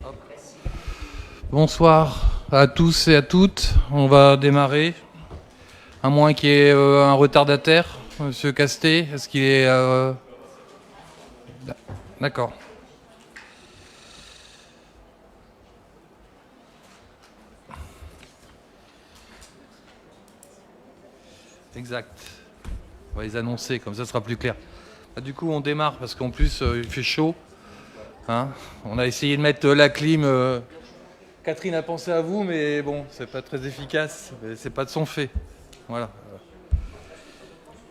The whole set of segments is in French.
Hop. Bonsoir à tous et à toutes. On va démarrer. À moins qu'il y ait un retardataire, Monsieur Castet. Est-ce qu'il est... D'accord. Exact. On va les annoncer, comme ça sera plus clair. Du coup, on démarre parce qu'en plus, il fait chaud. Hein, on a essayé de mettre la clim. Catherine a pensé à vous, mais bon, c'est pas très efficace. C'est pas de son fait. Voilà.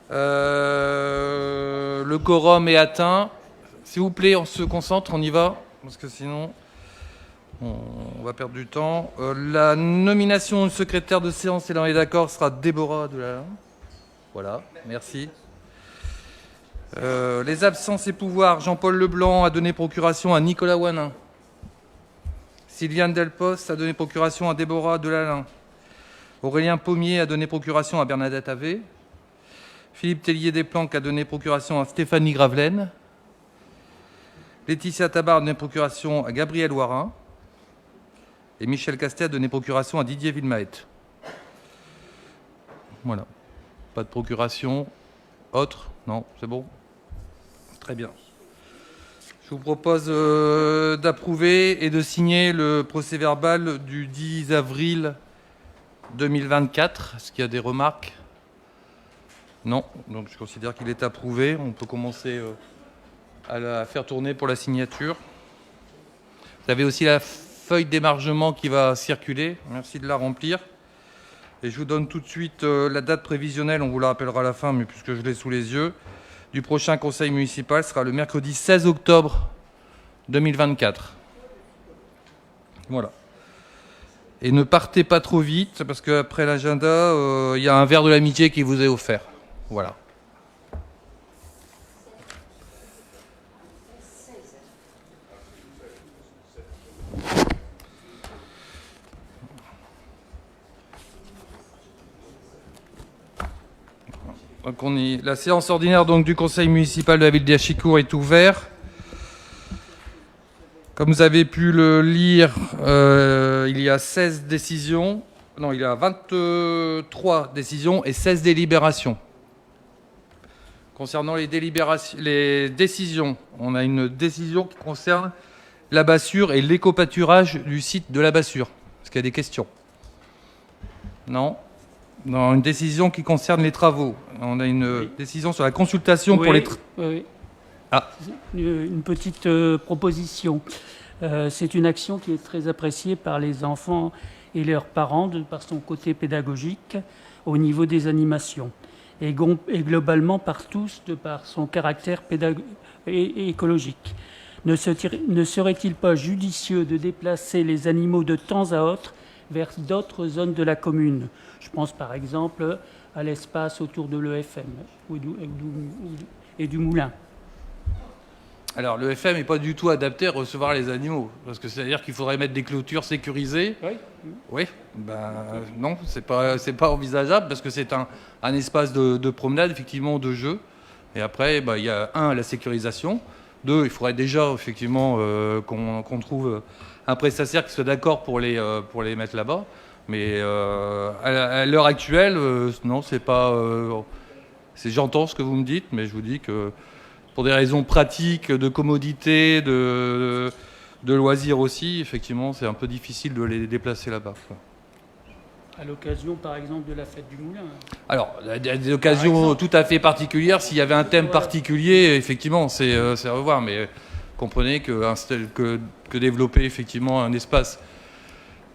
Le quorum est atteint. S'il vous plaît, on se concentre, on y va, parce que sinon, on va perdre du temps. La nomination du secrétaire de séance, si l'on est d'accord, sera Déborah Delalin. Voilà, merci. Les absences et pouvoirs, Jean-Paul Leblanc a donné procuration à Nicolas Wanin. Sylviane Delpost a donné procuration à Déborah Delalin. Aurélien Pommier a donné procuration à Bernadette Havé. Philippe Tellier-Desplanques a donné procuration à Stéphanie Gravelaine. Laetitia Tabar a donné procuration à Gabriel Warin. Et Michel Castet a donné procuration à Didier Villemaet. Voilà. Pas de procuration. Autre ? Non, c'est bon ? Très bien. Je vous propose d'approuver et de signer le procès-verbal du 10 avril 2024. Est-ce qu'il y a des remarques ? Non, donc je considère qu'il est approuvé. On peut commencer à la faire tourner pour la signature. Vous avez aussi la feuille d'émargement qui va circuler. Merci de la remplir. Et je vous donne tout de suite la date prévisionnelle, on vous la rappellera à la fin, mais puisque je l'ai sous les yeux, du prochain conseil municipal sera le mercredi 16 octobre 2024. Voilà. Et ne partez pas trop vite, parce qu'après l'agenda, il y a un verre de l'amitié qui vous est offert. Voilà. Donc la séance ordinaire donc, du conseil municipal de la ville d'Achicourt est ouverte. Comme vous avez pu le lire, il y a 16 décisions. Non, il y a 23 décisions et 16 délibérations. Concernant les décisions, on a une décision qui concerne la Bassure et l'éco-pâturage du site de la Bassure. Est-ce qu'il y a des questions ? Non. Dans une décision qui concerne les travaux, on a une décision sur la consultation pour les... Oui. Ah. Une petite proposition. C'est une action qui est très appréciée par les enfants et leurs parents par son côté pédagogique au niveau des animations et globalement par tous de par son caractère et écologique. Ne serait-il pas judicieux de déplacer les animaux de temps à autre vers d'autres zones de la commune ? Je pense par exemple à l'espace autour de l'EFM et du moulin. Alors l'EFM n'est pas du tout adapté à recevoir les animaux, parce que c'est-à-dire qu'il faudrait mettre des clôtures sécurisées. Oui. Oui, non, c'est pas envisageable, parce que c'est un espace de promenade, effectivement, de jeu. Et après, il y a la sécurisation. 2, il faudrait déjà, effectivement, qu'on trouve un prestataire qui soit d'accord pour les mettre là-bas. Mais à l'heure actuelle, non, c'est pas... j'entends ce que vous me dites, mais je vous dis que pour des raisons pratiques, de commodité, de loisirs aussi, effectivement, c'est un peu difficile de les déplacer là-bas. À l'occasion, par exemple, de la fête du moulin. Alors, des occasions tout à fait particulières, s'il y avait un thème particulier, effectivement, c'est à revoir. Mais comprenez que développer effectivement un espace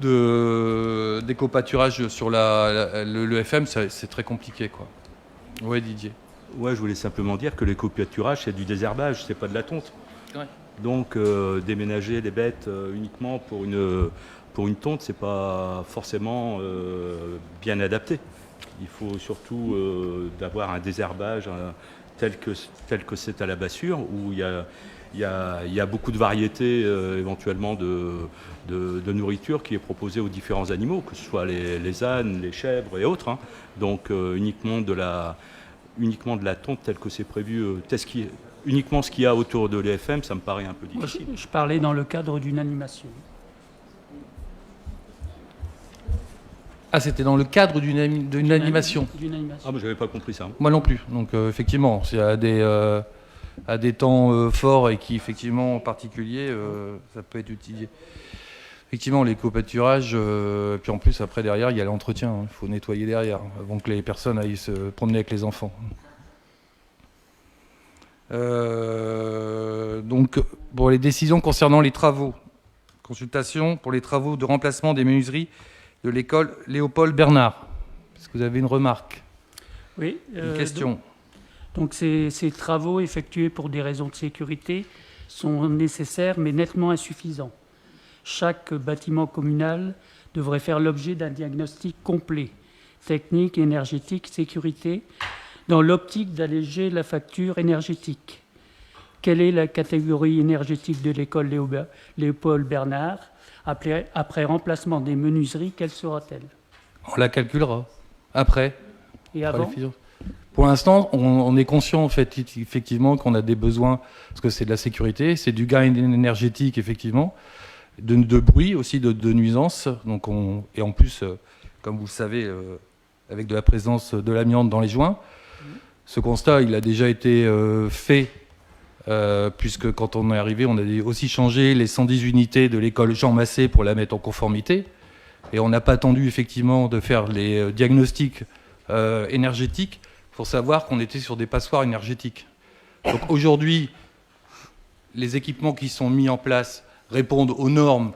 d'éco-pâturage sur le FM, c'est très compliqué, quoi. Ouais, Didier. Ouais, je voulais simplement dire que l'éco-pâturage, c'est du désherbage, c'est pas de la tonte. Ouais. Donc, déménager les bêtes uniquement pour une tonte, c'est pas forcément bien adapté. Il faut surtout d'avoir un désherbage tel que c'est à la Bassure, où il y a beaucoup de variétés éventuellement de nourriture qui est proposée aux différents animaux, que ce soit les ânes, les chèvres et autres. Hein. Donc uniquement de la tonte telle que c'est prévu, uniquement ce qu'il y a autour de l'EFM, ça me paraît un peu difficile. Je parlais dans le cadre d'une animation. Ah, c'était dans le cadre d'une animation. D'une animation. Ah, mais j'avais pas compris ça. Moi non plus. Donc, effectivement, s'il y a des temps forts et qui, effectivement, en particulier, ça peut être utilisé. Effectivement, l'éco-pâturage, puis en plus, après, derrière, il y a l'entretien. Il faut nettoyer derrière, avant que les personnes aillent se promener avec les enfants. Donc, pour les décisions concernant les travaux, consultation pour les travaux de remplacement des menuiseries de l'école Léopold Bernard. Est-ce que vous avez une remarque? Oui. Une question? Donc ces travaux effectués pour des raisons de sécurité sont nécessaires mais nettement insuffisants. Chaque bâtiment communal devrait faire l'objet d'un diagnostic complet, technique, énergétique, sécurité, dans l'optique d'alléger la facture énergétique. Quelle est la catégorie énergétique de l'école Léopold Bernard? Après remplacement des menuiseries, quelle sera-t-elle? On la calculera. Après. Et avant? Pour l'instant, on est conscient en fait, effectivement qu'on a des besoins, parce que c'est de la sécurité, c'est du gain énergétique, effectivement, de bruit aussi, de nuisances. Donc et en plus, comme vous le savez, avec de la présence de l'amiante dans les joints, ce constat, il a déjà été fait, puisque quand on est arrivé, on a aussi changé les 110 unités de l'école Jean Massé pour la mettre en conformité. Et on n'a pas attendu, effectivement, de faire les diagnostics énergétiques pour savoir qu'on était sur des passoires énergétiques. Donc aujourd'hui, les équipements qui sont mis en place répondent aux normes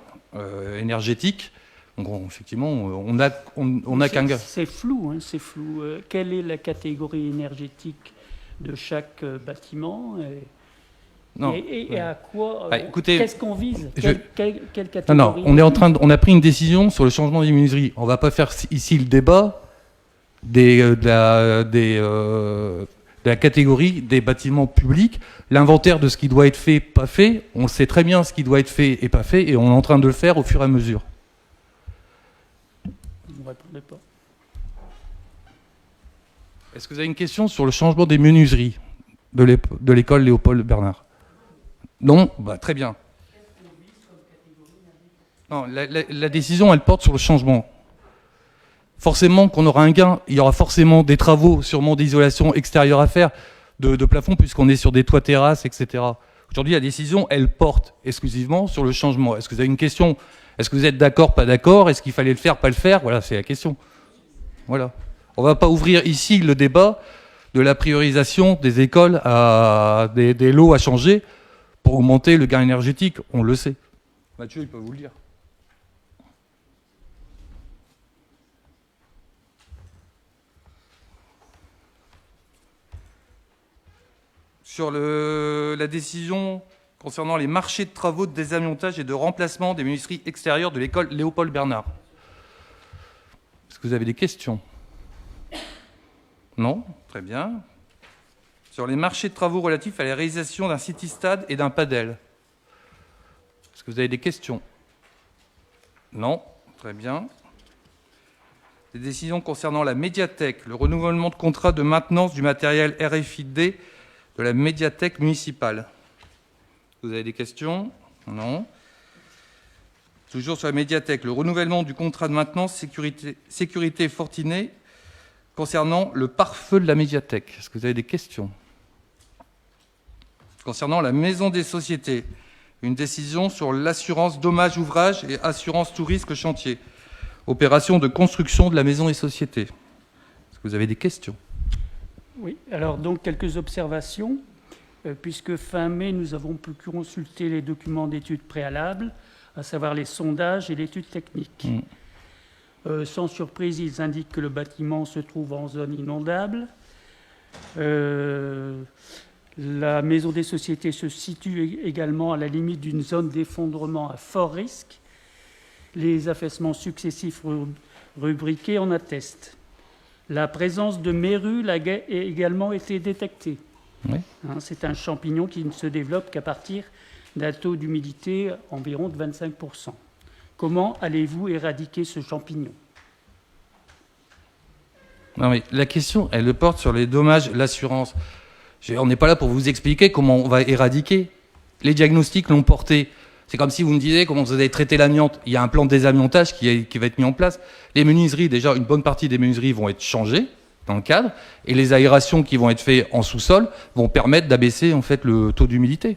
énergétiques. Donc effectivement, on a qu'un gars. C'est flou, hein, c'est flou. Quelle est la catégorie énergétique de chaque bâtiment Non. Et à quoi écoutez, qu'est-ce qu'on vise? Quelle catégorie? Non, on a pris une décision sur le changement des menuiseries. On ne va pas faire ici le débat de la catégorie des bâtiments publics, l'inventaire de ce qui doit être fait, pas fait. On sait très bien ce qui doit être fait et pas fait, et on est en train de le faire au fur et à mesure. Vous ne répondez pas. Est-ce que vous avez une question sur le changement des menuiseries de l'école Léopold Bernard? Non? Très bien. Non, la décision, elle porte sur le changement. Forcément qu'on aura un gain, il y aura forcément des travaux, sûrement d'isolation extérieure à faire, de plafond, puisqu'on est sur des toits terrasses, etc. Aujourd'hui, la décision, elle porte exclusivement sur le changement. Est-ce que vous avez une question? Est-ce que vous êtes d'accord, pas d'accord? Est-ce qu'il fallait le faire, pas le faire? Voilà, c'est la question. Voilà. On ne va pas ouvrir ici le débat de la priorisation des écoles à des lots à changer pour augmenter le gain énergétique. On le sait. Mathieu, il peut vous le dire. Sur la décision concernant les marchés de travaux de désamiantage et de remplacement des menuiseries extérieures de l'école Léopold Bernard. Est-ce que vous avez des questions? Non? Très bien. Sur les marchés de travaux relatifs à la réalisation d'un city-stade et d'un padel. Est-ce que vous avez des questions? Non? Très bien. Des décisions concernant la médiathèque, le renouvellement de contrat de maintenance du matériel RFID de la médiathèque municipale. Vous avez des questions? Non. Toujours sur la médiathèque, le renouvellement du contrat de maintenance sécurité Fortinet concernant le pare-feu de la médiathèque. Est-ce que vous avez des questions? Concernant la maison des sociétés, une décision sur l'assurance dommages ouvrages et assurance tout risque chantier. Opération de construction de la maison des sociétés. Est-ce que vous avez des questions? Oui, alors donc quelques observations, puisque fin mai, nous avons pu consulter les documents d'études préalables, à savoir les sondages et l'étude technique. Sans surprise, ils indiquent que le bâtiment se trouve en zone inondable. La maison des sociétés se situe également à la limite d'une zone d'effondrement à fort risque. Les affaissements successifs rubriqués en attestent. La présence de mérule a également été détectée. Oui. C'est un champignon qui ne se développe qu'à partir d'un taux d'humidité environ de 25%. Comment allez-vous éradiquer ce champignon? Non, mais la question, elle porte sur les dommages, l'assurance. On n'est pas là pour vous expliquer comment on va éradiquer. Les diagnostics l'ont porté C'est comme si vous me disiez comment vous allez traiter l'amiante. Il y a un plan de désamiantage qui va être mis en place. Les menuiseries, déjà, une bonne partie des menuiseries vont être changées dans le cadre, et les aérations qui vont être faites en sous-sol vont permettre d'abaisser en fait le taux d'humidité.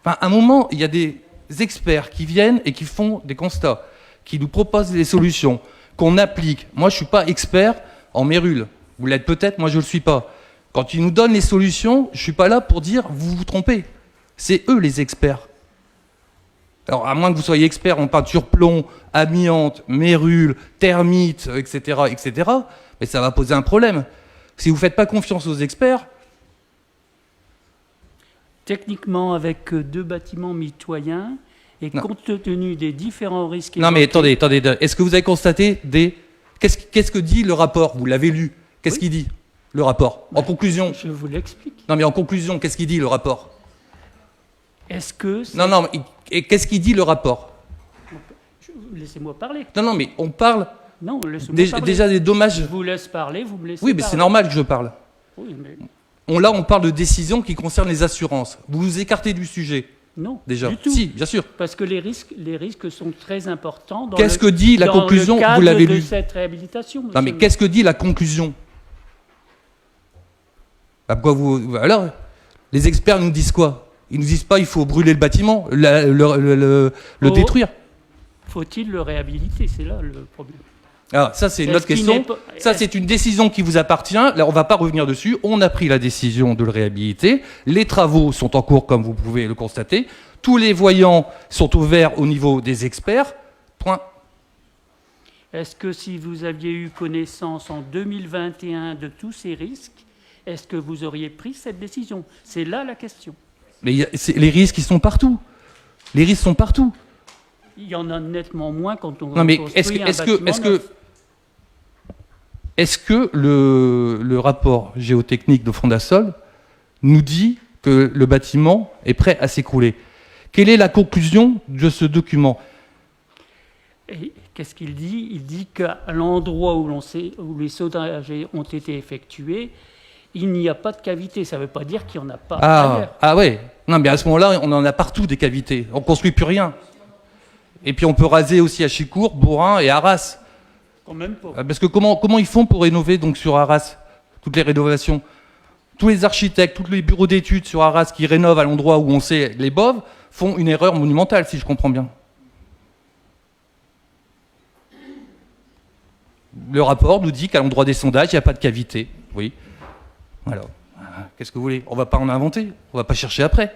Enfin, à un moment, il y a des experts qui viennent et qui font des constats, qui nous proposent des solutions, qu'on applique. Moi, je ne suis pas expert en mérule. Vous l'êtes peut-être, moi je ne le suis pas. Quand ils nous donnent les solutions, je ne suis pas là pour dire « vous vous trompez ». C'est eux les experts. Alors, à moins que vous soyez expert en peinture plomb, amiante, mérule, termites, etc., mais ça va poser un problème. Si vous ne faites pas confiance aux experts... Techniquement, avec 2 bâtiments mitoyens, et compte tenu des différents risques... Non, mais attendez. Est-ce que vous avez constaté des... Qu'est-ce que dit le rapport? Vous l'avez lu. Qu'est-ce qu'il dit, le rapport? En conclusion... Je vous l'explique. Non, mais en conclusion, qu'est-ce qu'il dit, le rapport? Est-ce que... Non, et qu'est-ce qu'il dit, le rapport? Laissez-moi parler. Non, mais on parle... Non, laissez-moi parler. Déjà des dommages... Je vous laisse parler, vous me laissez Oui, mais parler. c'est normal que je parle. Oui, mais... Là, on parle de décisions qui concernent les assurances. Vous vous écartez du sujet. Non, déjà. du tout. Si, bien sûr. Parce que les risques sont très importants dans qu'est-ce que dit la conclusion? Vous l'avez lu. de cette réhabilitation. Non, mais qu'est-ce que dit la conclusion? Alors, les experts nous disent quoi? Ils nous disent pas il faut brûler le bâtiment, le détruire. Faut-il le réhabiliter? C'est là le problème. Alors, ça, c'est une autre question. Ça, c'est une décision qui vous appartient. Là, on ne va pas revenir dessus. On a pris la décision de le réhabiliter. Les travaux sont en cours, comme vous pouvez le constater. Tous les voyants sont ouverts au niveau des experts. Point. Est-ce que si vous aviez eu connaissance en 2021 de tous ces risques, est-ce que vous auriez pris cette décision? C'est là la question. Mais les risques, ils sont partout. Les risques sont partout. Il y en a nettement moins quand on non, mais construit un bâtiment neuf. Est-ce que le rapport géotechnique de Fondasol nous dit que le bâtiment est prêt à s'écrouler? Quelle est la conclusion de ce document? Et qu'est-ce qu'il dit? Il dit qu'à l'endroit où les saudages ont été effectués, il n'y a pas de cavité. Ça ne veut pas dire qu'il n'y en a pas ailleurs. Ah ouais. Non, mais à ce moment-là, on en a partout des cavités. On ne construit plus rien. Et puis on peut raser aussi à Chicourt, Bourrin et Arras. Quand même pas. Parce que comment ils font pour rénover donc sur Arras toutes les rénovations? Tous les architectes, tous les bureaux d'études sur Arras qui rénovent à l'endroit où on sait les boves font une erreur monumentale, si je comprends bien. Le rapport nous dit qu'à l'endroit des sondages, il n'y a pas de cavité. Oui. Alors, qu'est-ce que vous voulez? On ne va pas en inventer. On ne va pas chercher après.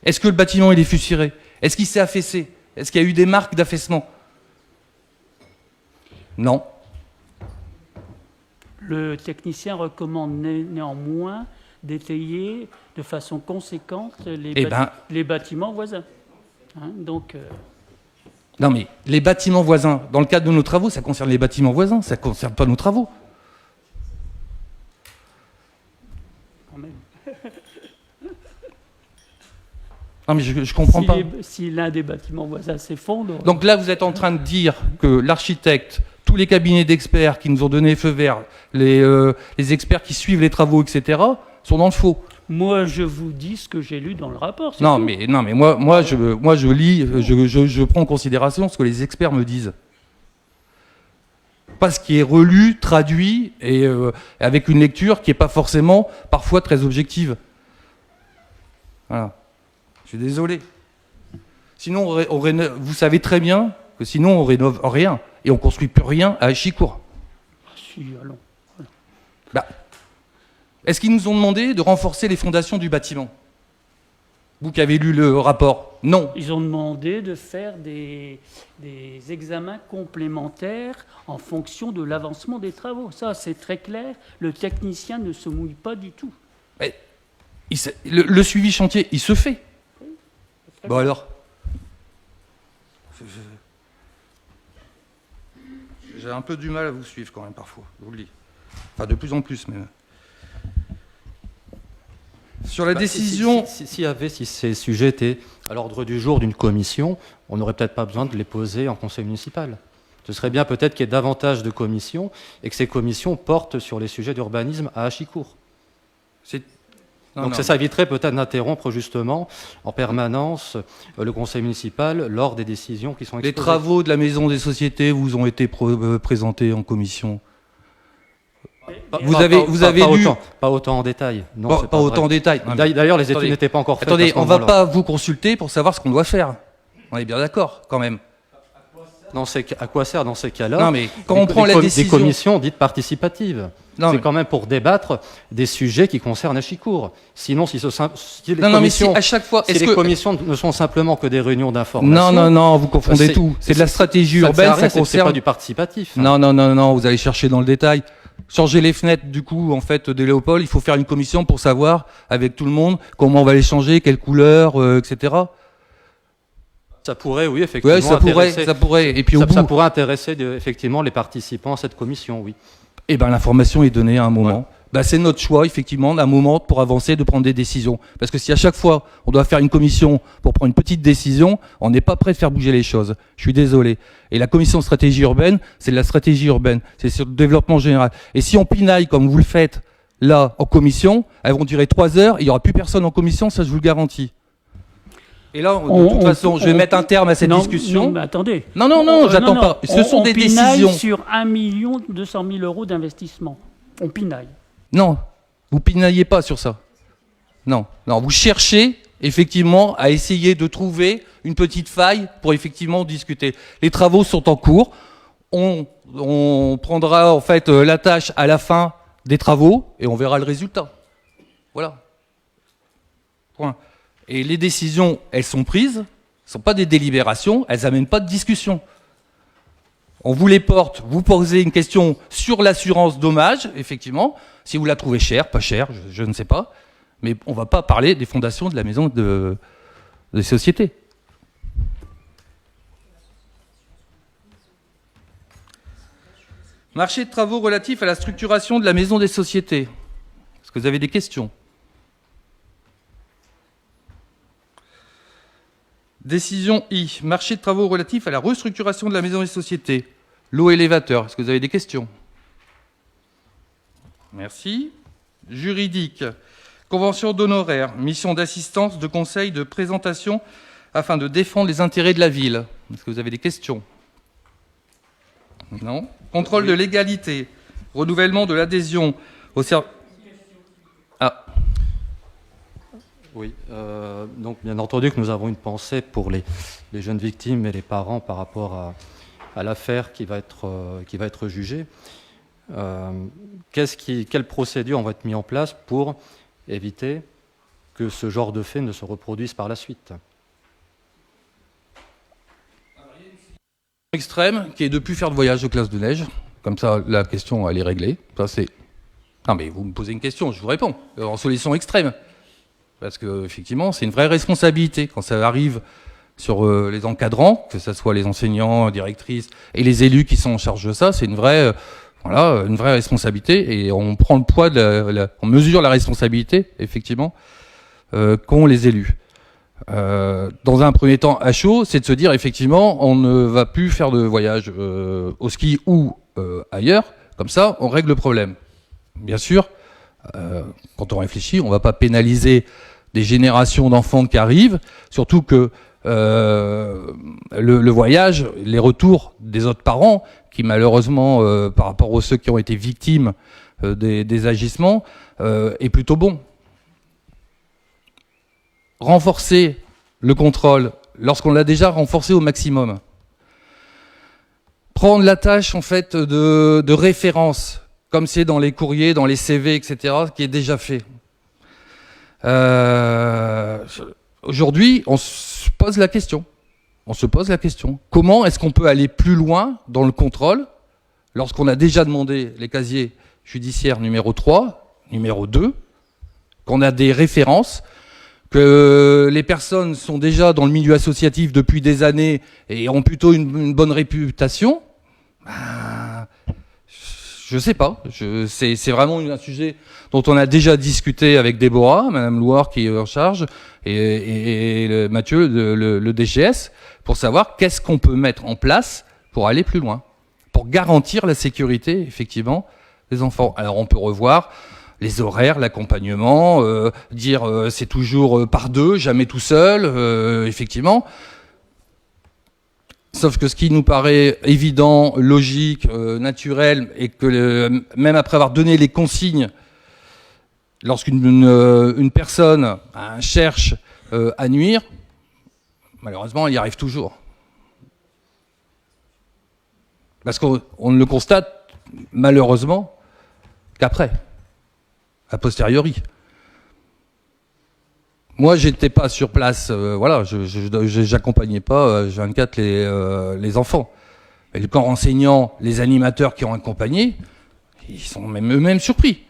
Est-ce que le bâtiment il est fissuré? Est-ce qu'il s'est affaissé? Est-ce qu'il y a eu des marques d'affaissement? Non. Le technicien recommande néanmoins d'étayer de façon conséquente les bâtiments voisins. Hein, Non mais les bâtiments voisins, dans le cadre de nos travaux, ça concerne les bâtiments voisins, ça ne concerne pas nos travaux. Quand même. Non mais je comprends pas. Si l'un des bâtiments voisins s'effondre... Donc là, vous êtes en train de dire que l'architecte, tous les cabinets d'experts qui nous ont donné feu vert, les experts qui suivent les travaux, etc., sont dans le faux. Moi, je vous dis ce que j'ai lu dans le rapport. Non, mais moi, je lis, je prends en considération ce que les experts me disent. Pas ce qui est relu, traduit, et avec une lecture qui n'est pas forcément, parfois, très objective. Voilà. Je suis désolé. Sinon, vous savez très bien que sinon, on rénove rien. Et on ne construit plus rien à Chicourt. Si, allons. Bah, est-ce qu'ils nous ont demandé de renforcer les fondations du bâtiment? Vous qui avez lu le rapport? Non. Ils ont demandé de faire des examens complémentaires en fonction de l'avancement des travaux. Ça, c'est très clair. Le technicien ne se mouille pas du tout. Mais, le suivi chantier, il se fait. Bon alors, j'ai un peu du mal à vous suivre quand même parfois, je vous le dis. Enfin, de plus en plus même. Sur la décision... Si ces sujets étaient à l'ordre du jour d'une commission, on n'aurait peut-être pas besoin de les poser en conseil municipal. Ce serait bien peut-être qu'il y ait davantage de commissions et que ces commissions portent sur les sujets d'urbanisme à Achicourt. Donc ça éviterait peut-être d'interrompre justement en permanence le conseil municipal lors des décisions qui sont exposées. Les travaux de la maison des sociétés vous ont été présentés en commission. Vous avez lu pas autant en détail. Non, pas autant en détail. D'ailleurs, les études n'étaient pas encore faites. Attendez, on ne va pas vous consulter pour savoir ce qu'on doit faire. On est bien d'accord, quand même. À quoi sert dans ces cas-là Non, mais quand on prend la décision... Des commissions dites participatives. C'est quand même pour débattre des sujets qui concernent Achicourt. Sinon, si à chaque fois, les commissions ne sont simplement que des réunions d'information... Non, vous confondez tout. C'est de la stratégie urbaine, ça concerne... C'est pas du participatif. Non, vous allez chercher dans le détail. Changer les fenêtres, du coup, en fait, de Léopold, il faut faire une commission pour savoir, avec tout le monde, comment on va les changer, quelle couleur, etc. Ça pourrait, oui, effectivement. Ouais, ça pourrait. Et puis ça pourrait intéresser effectivement les participants à cette commission, oui. Eh ben, l'information est donnée à un moment. Ouais. Ben, c'est notre choix, effectivement, d'un moment pour avancer, de prendre des décisions. Parce que si à chaque fois on doit faire une commission pour prendre une petite décision, on n'est pas prêt de faire bouger les choses. Je suis désolé. Et la commission de stratégie urbaine, c'est de la stratégie urbaine, c'est sur le développement général. Et si on pinaille comme vous le faites là en commission, elles vont durer 3 heures, il n'y aura plus personne en commission, ça je vous le garantis. Et là, de toute façon, je vais mettre un terme à cette discussion. Non, mais attendez. Non, j'attends pas. Ce sont des décisions. Sur 1 200 000 € d'investissement. On pinaille. Non, vous pinaillez pas sur ça. Non, vous cherchez effectivement à essayer de trouver une petite faille pour effectivement discuter. Les travaux sont en cours. On prendra en fait la tâche à la fin des travaux et on verra le résultat. Voilà. Point. Et les décisions, elles sont prises, ce ne sont pas des délibérations, elles n'amènent pas de discussion. On vous les porte, vous posez une question sur l'assurance dommage, effectivement, si vous la trouvez chère, pas chère, je ne sais pas, mais on ne va pas parler des fondations de la maison des sociétés. Marché de travaux relatifs à la structuration de la maison des sociétés. Est-ce que vous avez des questions ? Décision I. Marché de travaux relatifs à la restructuration de la maison des sociétés. L'eau élévateur. Est-ce que vous avez des questions ? Merci. Juridique. Convention d'honoraires. Mission d'assistance, de conseil, de présentation afin de défendre les intérêts de la ville. Est-ce que vous avez des questions ? Non. Contrôle de légalité. Renouvellement de l'adhésion au service. Oui, donc bien entendu que nous avons une pensée pour les jeunes victimes et les parents par rapport à l'affaire qui va être jugée. Quelles procédures vont être mises en place pour éviter que ce genre de faits ne se reproduisent par la suite ? Extrême qui est de ne plus faire de voyage de classe de neige. Comme ça, la question, elle est réglée. Ça, c'est... Non, mais vous me posez une question, je vous réponds. En solution extrême. Parce qu'effectivement, c'est une vraie responsabilité. Quand ça arrive sur les encadrants, que ce soit les enseignants, directrices et les élus qui sont en charge de ça, c'est une vraie responsabilité. Et on prend le poids, on mesure la responsabilité, effectivement, qu'ont les élus. Dans un premier temps, à chaud, c'est de se dire, effectivement, on ne va plus faire de voyage au ski ou ailleurs. Comme ça, on règle le problème. Bien sûr, quand on réfléchit, on ne va pas pénaliser des générations d'enfants qui arrivent, surtout que le voyage, les retours des autres parents, qui malheureusement, par rapport aux ceux qui ont été victimes des agissements, est plutôt bon. Renforcer le contrôle lorsqu'on l'a déjà renforcé au maximum. Prendre la tâche en fait de référence, comme c'est dans les courriers, dans les CV, etc., qui est déjà fait. Aujourd'hui, on se pose la question. Comment est-ce qu'on peut aller plus loin dans le contrôle lorsqu'on a déjà demandé les casiers judiciaires numéro 3, numéro 2, qu'on a des références, que les personnes sont déjà dans le milieu associatif depuis des années et ont plutôt une bonne réputation? Je sais pas. C'est vraiment un sujet dont on a déjà discuté avec Déborah, Madame Louard qui est en charge, et Mathieu, le DGS, pour savoir qu'est-ce qu'on peut mettre en place pour aller plus loin, pour garantir la sécurité, effectivement, des enfants. Alors on peut revoir les horaires, l'accompagnement, dire c'est toujours par deux, jamais tout seul, effectivement. Sauf que ce qui nous paraît évident, logique, naturel, et que même après avoir donné les consignes, lorsqu'une personne cherche à nuire, malheureusement, elle y arrive toujours. Parce qu'on ne le constate, malheureusement, qu'après, a posteriori. Moi, j'étais pas sur place, voilà, j'accompagnais pas 24 les enfants. Mais le corps enseignant, les animateurs qui ont accompagné, ils sont même eux-mêmes surpris.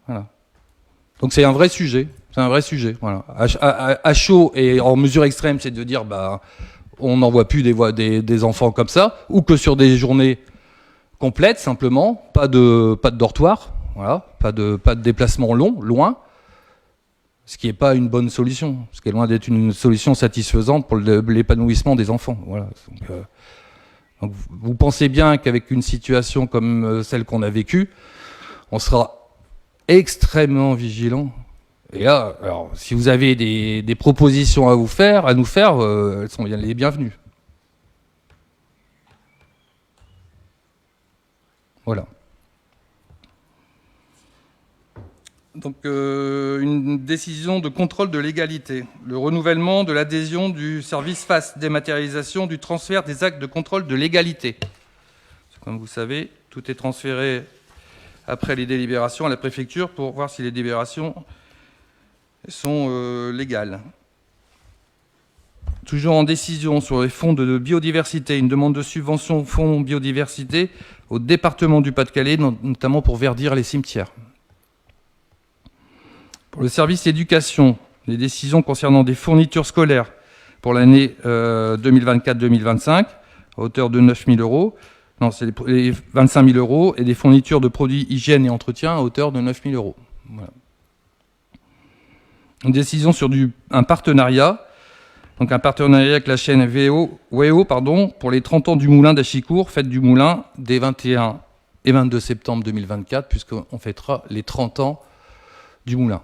Voilà. Donc c'est un vrai sujet. C'est un vrai sujet. Voilà. À chaud et en mesure extrême, c'est de dire, on n'envoie plus des enfants comme ça, ou que sur des journées complètes simplement, pas de dortoir, voilà, pas de déplacement loin. Ce qui n'est pas une bonne solution, ce qui est loin d'être une solution satisfaisante pour l'épanouissement des enfants. Voilà. Donc vous pensez bien qu'avec une situation comme celle qu'on a vécue, on sera extrêmement vigilant. Et là, alors, si vous avez des propositions à nous faire, elles sont les bienvenues. Voilà. Donc, une décision de contrôle de légalité. Le renouvellement de l'adhésion du service FAS, dématérialisation du transfert des actes de contrôle de légalité. Comme vous savez, tout est transféré après les délibérations à la préfecture pour voir si les délibérations sont légales. Toujours en décision sur les fonds de biodiversité, une demande de subvention fonds biodiversité au département du Pas-de-Calais, notamment pour verdir les cimetières. Pour le service éducation, les décisions concernant des fournitures scolaires pour l'année 2024-2025, à hauteur de 9 000 euros. Non, c'est les 25 000 euros, et des fournitures de produits hygiène et entretien à hauteur de 9 000 euros. Voilà. Une décision sur un partenariat, donc un partenariat avec la chaîne WEO, pour les 30 ans du moulin d'Achicourt, fête du moulin des 21 et 22 septembre 2024, puisqu'on fêtera les 30 ans du moulin.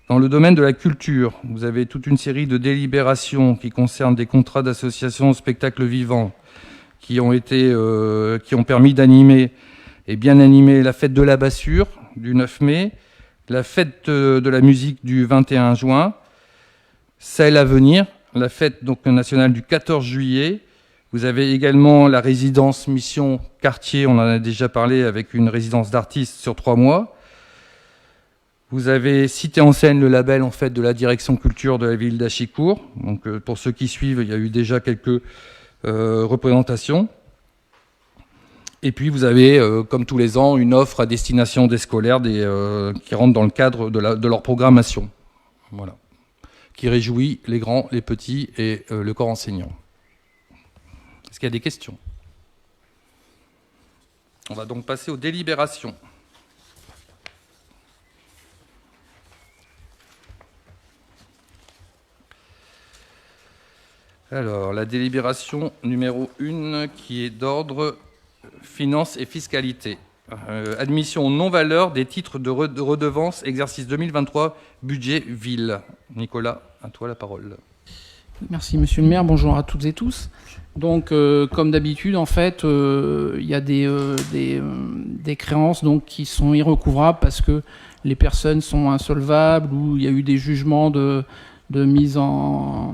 Dans le domaine de la culture, vous avez toute une série de délibérations qui concernent des contrats d'associations spectacles vivants qui ont permis d'animer et bien animer la fête de la Bassure du 9 mai, la fête de la musique du 21 juin, celle à venir, la fête donc nationale du 14 juillet. Vous avez également la résidence Mission Quartier, on en a déjà parlé, avec une résidence d'artistes sur 3 mois. Vous avez cité en scène le label en fait de la direction culture de la ville d'Achicourt. Donc pour ceux qui suivent, il y a eu déjà quelques représentations. Et puis vous avez, comme tous les ans, une offre à destination des scolaires qui rentrent dans le cadre de leur programmation. Voilà. Qui réjouit les grands, les petits et le corps enseignant. Est-ce qu'il y a des questions ? On va donc passer aux délibérations. Alors, la délibération numéro 1 qui est d'ordre finances et fiscalité. Admission non-valeur des titres de redevance exercice 2023, budget ville. Nicolas, à toi la parole. Merci Monsieur le maire, bonjour à toutes et tous. Donc comme d'habitude en fait, il y a des créances donc, qui sont irrecouvrables parce que les personnes sont insolvables ou il y a eu des jugements de mise en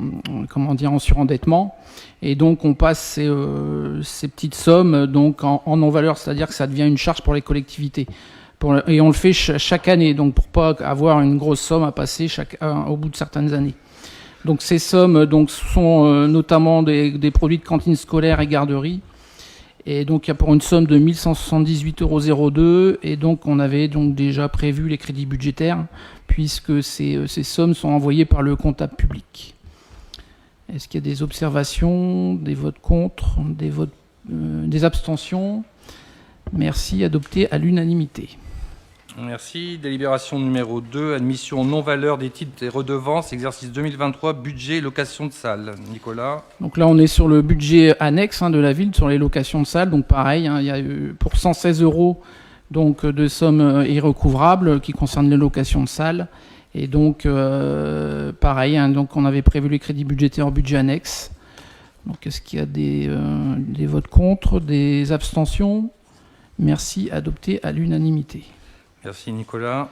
surendettement, et donc on passe ces petites sommes donc en non-valeur, c'est-à-dire que ça devient une charge pour les collectivités. Et on le fait chaque année, donc pour pas avoir une grosse somme à passer au bout de certaines années. Donc ces sommes donc sont notamment des produits de cantine scolaire et garderie. Et donc il y a pour une somme de 1 178,02 €, et donc on avait donc déjà prévu les crédits budgétaires puisque ces sommes sont envoyées par le comptable public. Est-ce qu'il y a des observations, des votes contre, des abstentions ? Merci, adopté à l'unanimité. Merci. Délibération numéro 2, admission non-valeur des titres et redevances, exercice 2023, budget location de salle. Nicolas. Donc là, on est sur le budget annexe de la ville, sur les locations de salles. Donc pareil, il y a eu pour 116 € donc, de sommes irrecouvrables qui concernent les locations de salles. Et donc, pareil, donc on avait prévu les crédits budgétaires en budget annexe. Donc est-ce qu'il y a des votes contre, des abstentions? Merci, adopté à l'unanimité. Merci Nicolas.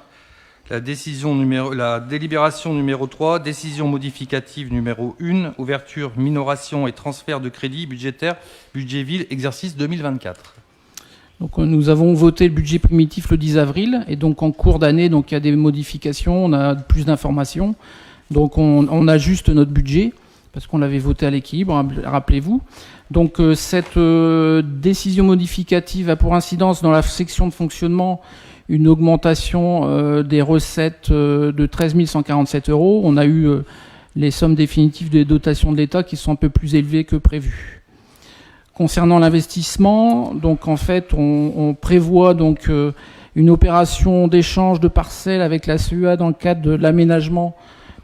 La délibération numéro 3, décision modificative numéro 1, ouverture, minoration et transfert de crédits budgétaires, budget ville, exercice 2024. Donc nous avons voté le budget primitif le 10 avril et donc en cours d'année, donc il y a des modifications, on a plus d'informations. Donc on ajuste notre budget parce qu'on l'avait voté à l'équilibre, rappelez-vous. Donc cette décision modificative a pour incidence dans la section de fonctionnement une augmentation des recettes de 13 147 €. On a eu les sommes définitives des dotations de l'État qui sont un peu plus élevées que prévu. Concernant l'investissement, donc en fait, on prévoit donc une opération d'échange de parcelles avec la CEA dans le cadre de l'aménagement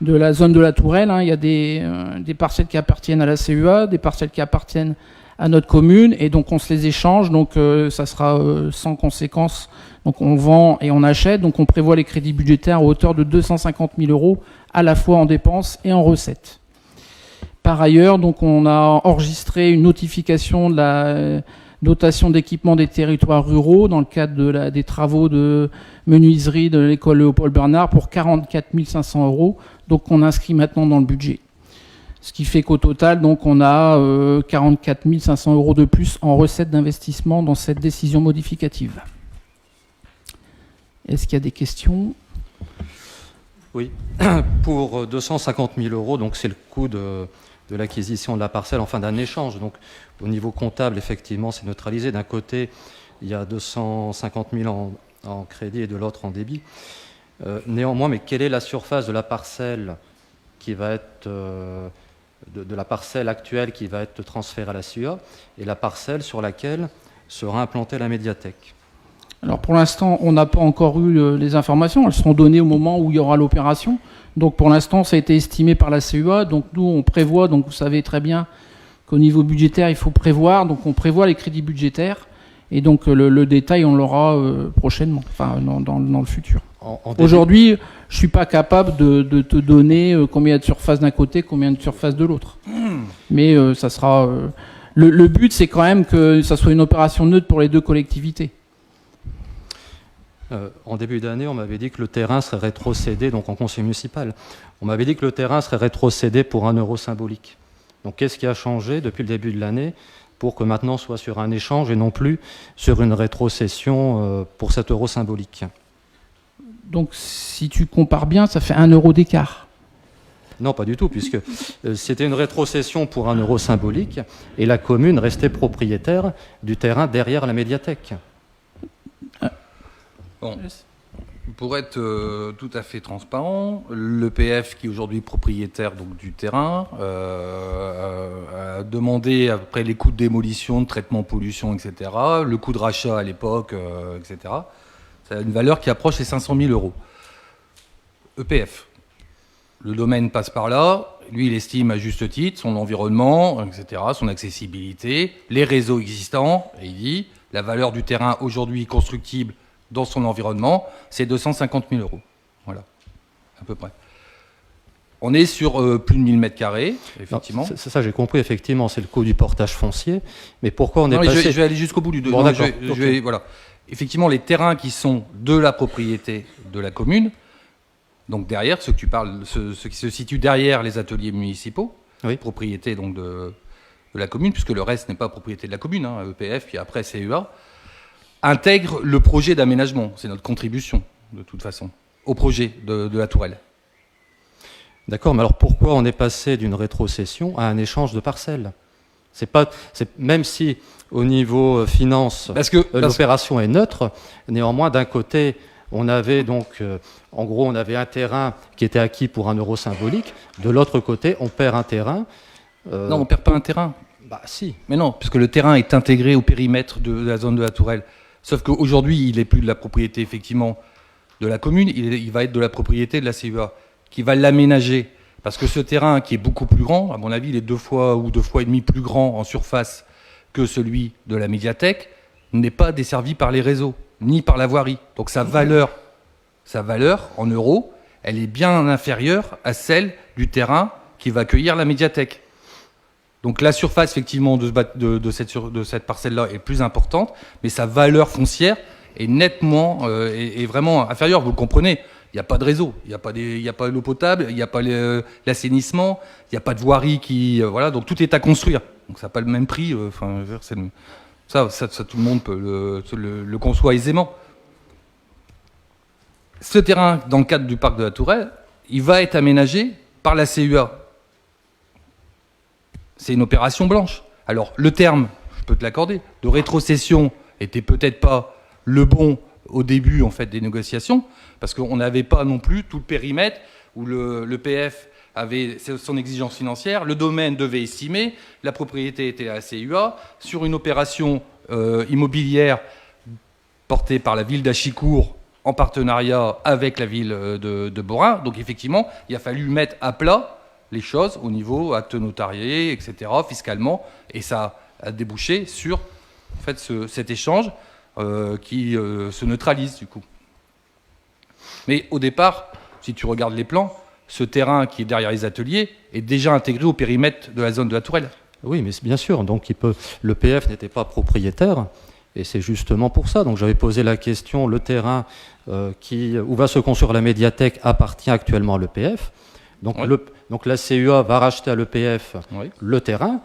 de la zone de la Tourelle. Il y a des parcelles qui appartiennent à la CEA, des parcelles qui appartiennent à notre commune, et donc on se les échange, donc ça sera sans conséquence. Donc on vend et on achète, donc on prévoit les crédits budgétaires à hauteur de 250 000 € à la fois en dépenses et en recettes. Par ailleurs, donc on a enregistré une notification de la dotation d'équipement des territoires ruraux dans le cadre des travaux de menuiserie de l'école Léopold Bernard pour 44 500 €, donc on inscrit maintenant dans le budget. Ce qui fait qu'au total, donc, on a 44 500 € de plus en recettes d'investissement dans cette décision modificative. Est-ce qu'il y a des questions? Oui. Pour 250 000 €, donc c'est le coût de l'acquisition de la parcelle en fin d'un échange. Donc au niveau comptable, effectivement, c'est neutralisé. D'un côté, il y a 250 000 en crédit et de l'autre en débit. Néanmoins, mais quelle est la surface de la parcelle qui va être... de la parcelle actuelle qui va être transférée à la CEA et la parcelle sur laquelle sera implantée la médiathèque? Alors pour l'instant, on n'a pas encore eu les informations. Elles seront données au moment où il y aura l'opération. Donc pour l'instant, ça a été estimé par la CEA. Donc nous, on prévoit, donc vous savez très bien qu'au niveau budgétaire, il faut prévoir. Donc on prévoit les crédits budgétaires. Et donc le détail, on l'aura prochainement, enfin dans le futur. Aujourd'hui, je ne suis pas capable de te donner combien il y a de surface d'un côté, combien de surface de l'autre. Mais ça sera... le but, c'est quand même que ça soit une opération neutre pour les deux collectivités. En début d'année, on m'avait dit que le terrain serait rétrocédé, donc en conseil municipal. On m'avait dit que le terrain serait rétrocédé pour 1 € symbolique. Donc qu'est-ce qui a changé depuis le début de l'année pour que maintenant on soit sur un échange et non plus sur une rétrocession pour 7 € symbolique? Donc si tu compares bien, ça fait 1 € d'écart. Non, pas du tout, puisque c'était une rétrocession pour 1 € symbolique et la commune restait propriétaire du terrain derrière la médiathèque. Bon, pour être tout à fait transparent, l'EPF, qui est aujourd'hui propriétaire donc, du terrain, a demandé, après les coûts de démolition, de traitement pollution, etc., le coût de rachat à l'époque, etc., ça a une valeur qui approche les 500 000 €. EPF. Le domaine passe par là. Lui, il estime à juste titre son environnement, etc., son accessibilité, les réseaux existants. Et il dit, la valeur du terrain aujourd'hui constructible dans son environnement, c'est 250 000 €. Voilà, à peu près. On est sur plus de 1000 m², effectivement. Non, ça, j'ai compris, effectivement, c'est le coût du portage foncier. Mais pourquoi on est passé... Je vais aller jusqu'au bout du... Bon, non, voilà. Effectivement, les terrains qui sont de la propriété de la commune, donc derrière, ceux qui se situent derrière les ateliers municipaux, oui. Propriété donc de la commune, puisque le reste n'est pas propriété de la commune, EPF, puis après CEA, intègre le projet d'aménagement. C'est notre contribution, de toute façon, au projet de la Tourelle. D'accord, mais alors pourquoi on est passé d'une rétrocession à un échange de parcelles? Même si au niveau finance, l'opération est neutre, néanmoins d'un côté, on avait donc, en gros, on avait un terrain qui était acquis pour 1 € symbolique. De l'autre côté, on perd un terrain. Non, on ne perd pas un terrain. Bah si. Mais non, puisque le terrain est intégré au périmètre de la zone de la Tourelle. Sauf qu'aujourd'hui, il n'est plus de la propriété, effectivement, de la commune, il va être de la propriété de la CEA, qui va l'aménager. Parce que ce terrain, qui est beaucoup plus grand, à mon avis, il est 2 fois ou 2 fois et demi plus grand en surface que celui de la médiathèque, n'est pas desservi par les réseaux, ni par la voirie. Donc sa valeur en euros, elle est bien inférieure à celle du terrain qui va accueillir la médiathèque. Donc la surface, effectivement, de cette parcelle-là est plus importante, mais sa valeur foncière est nettement, est vraiment inférieure. Vous le comprenez, il n'y a pas de réseau, il n'y a pas l'eau potable, il n'y a pas l'assainissement, il n'y a pas de voirie qui... voilà, donc tout est à construire. Donc ça n'a pas le même prix. Ça, tout le monde peut le conçoit aisément. Ce terrain, dans le cadre du parc de la Tourelle, il va être aménagé par la CEA. C'est une opération blanche. Alors, le terme, je peux te l'accorder, de rétrocession était peut-être pas le bon au début en fait des négociations, parce qu'on n'avait pas non plus tout le périmètre où le PF avait son exigence financière, le domaine devait estimer, la propriété était à la CEA, sur une opération immobilière portée par la ville d'Achicourt en partenariat avec la ville de Borin. Donc effectivement, il a fallu mettre à plat les choses au niveau acte notarié, etc., fiscalement, et ça a débouché sur en fait, cet échange qui se neutralise du coup. Mais au départ, si tu regardes les plans, ce terrain qui est derrière les ateliers est déjà intégré au périmètre de la zone de la Tourelle. Oui, mais bien sûr, donc le PF n'était pas propriétaire, et c'est justement pour ça. Donc j'avais posé la question, le terrain où va se construire la médiathèque appartient actuellement à l'EPF. Donc, oui. Donc la CEA va racheter à l'EPF oui. le terrain,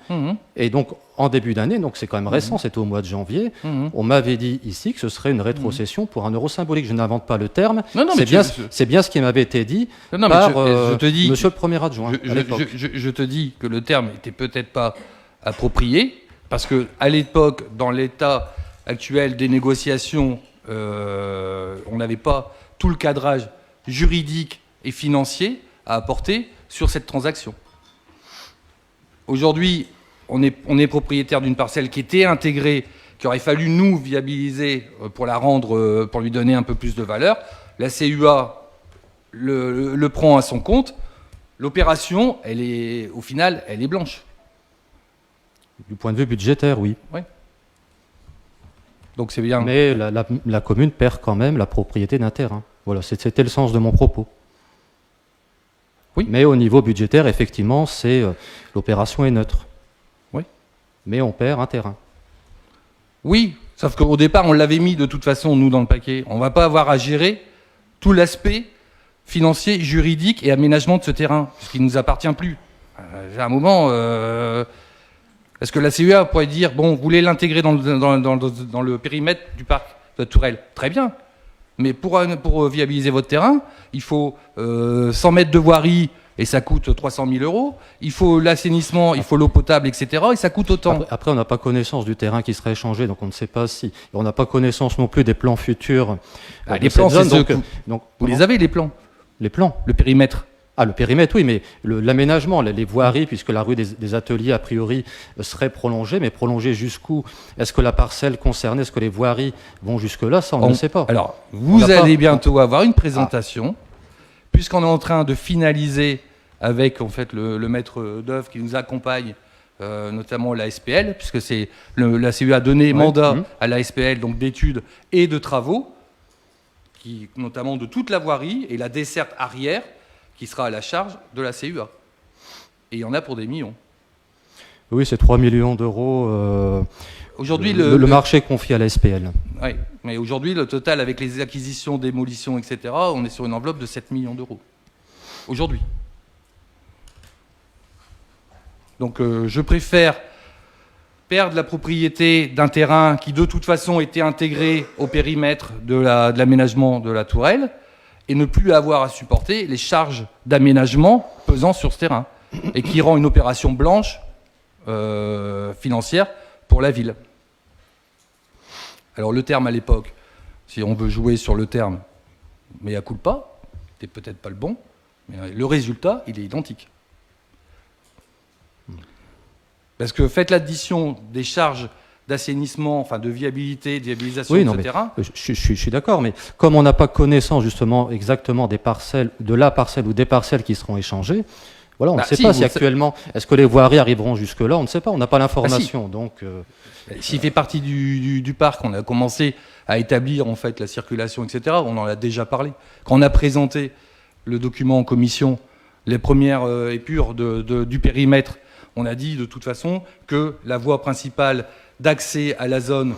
et donc en début d'année, donc c'est quand même récent, c'était au mois de janvier, on m'avait dit ici que ce serait une rétrocession pour €1 symbolique. Je n'invente pas le terme, c'est bien ce qui m'avait été dit par je te dis, monsieur le premier adjoint à l'époque. Je te dis que le terme n'était peut-être pas approprié, parce qu'à l'époque, dans l'état actuel des négociations, on n'avait pas tout le cadrage juridique et financier à apporter sur cette transaction. Aujourd'hui, on est propriétaire d'une parcelle qui était intégrée, qu'il aurait fallu nous viabiliser pour la rendre, pour lui donner un peu plus de valeur. La CEA le prend à son compte. L'opération, au final, elle est blanche. Du point de vue budgétaire, oui. Oui. Donc c'est bien. Mais la commune perd quand même la propriété d'un terrain. Voilà, c'était le sens de mon propos. Oui. Mais au niveau budgétaire, effectivement, l'opération est neutre. Oui. Mais on perd un terrain. Oui, sauf qu'au départ, on l'avait mis de toute façon, nous, dans le paquet. On ne va pas avoir à gérer tout l'aspect financier, juridique et aménagement de ce terrain, puisqu'il ne nous appartient plus. À un moment, est-ce que la CEA pourrait dire, bon, vous voulez l'intégrer dans le périmètre du parc de la Tourelle? Très bien. Mais pour viabiliser votre terrain, il faut 100 mètres de voirie et ça coûte 300 000 €. Il faut l'assainissement, il faut l'eau potable, etc. Et ça coûte autant. Après, on n'a pas connaissance du terrain qui serait échangé, donc on ne sait pas si. Et on n'a pas connaissance non plus des plans futurs. Les plans, c'est vous les avez, les plans? Les plans. Le périmètre. Ah, le périmètre, oui, mais l'aménagement, les voiries, puisque la rue des Ateliers, a priori, serait prolongée, mais prolongée jusqu'où? Est-ce que la parcelle concernée, est-ce que les voiries vont jusque-là? Ça, on ne sait pas. Alors, vous allez bientôt avoir une présentation, puisqu'on est en train de finaliser avec en fait, le maître d'œuvre qui nous accompagne, notamment la SPL, puisque c'est la CEA a donné mandat à la SPL, donc d'études et de travaux, notamment de toute la voirie et la desserte arrière, qui sera à la charge de la CEA. Et il y en a pour des millions. Oui, c'est 3 millions d'euros. Aujourd'hui, le marché confié à la SPL. Oui, mais aujourd'hui, le total avec les acquisitions, démolitions, etc., on est sur une enveloppe de 7 millions d'euros. Aujourd'hui. Donc je préfère perdre la propriété d'un terrain qui, de toute façon, était intégré au périmètre de l'aménagement de la Tourelle, et ne plus avoir à supporter les charges d'aménagement pesant sur ce terrain, et qui rend une opération blanche financière pour la ville. Alors le terme à l'époque, si on veut jouer sur le terme, mais à culpa, c'était peut-être pas le bon, mais le résultat, il est identique. Parce que faites l'addition des charges d'assainissement, enfin de viabilité, de viabilisation, Oui, non, etc. Je suis d'accord, mais comme on n'a pas connaissance justement exactement des parcelles, de la parcelle ou des parcelles qui seront échangées, voilà, on ne sait pas si actuellement, est-ce que les voiries arriveront jusque-là, on ne sait pas, on n'a pas l'information. Donc, s'il fait partie du parc, on a commencé à établir en fait la circulation, etc. On en a déjà parlé. Quand on a présenté le document en commission, les premières épures du périmètre, on a dit de toute façon que la voie principale d'accès à la zone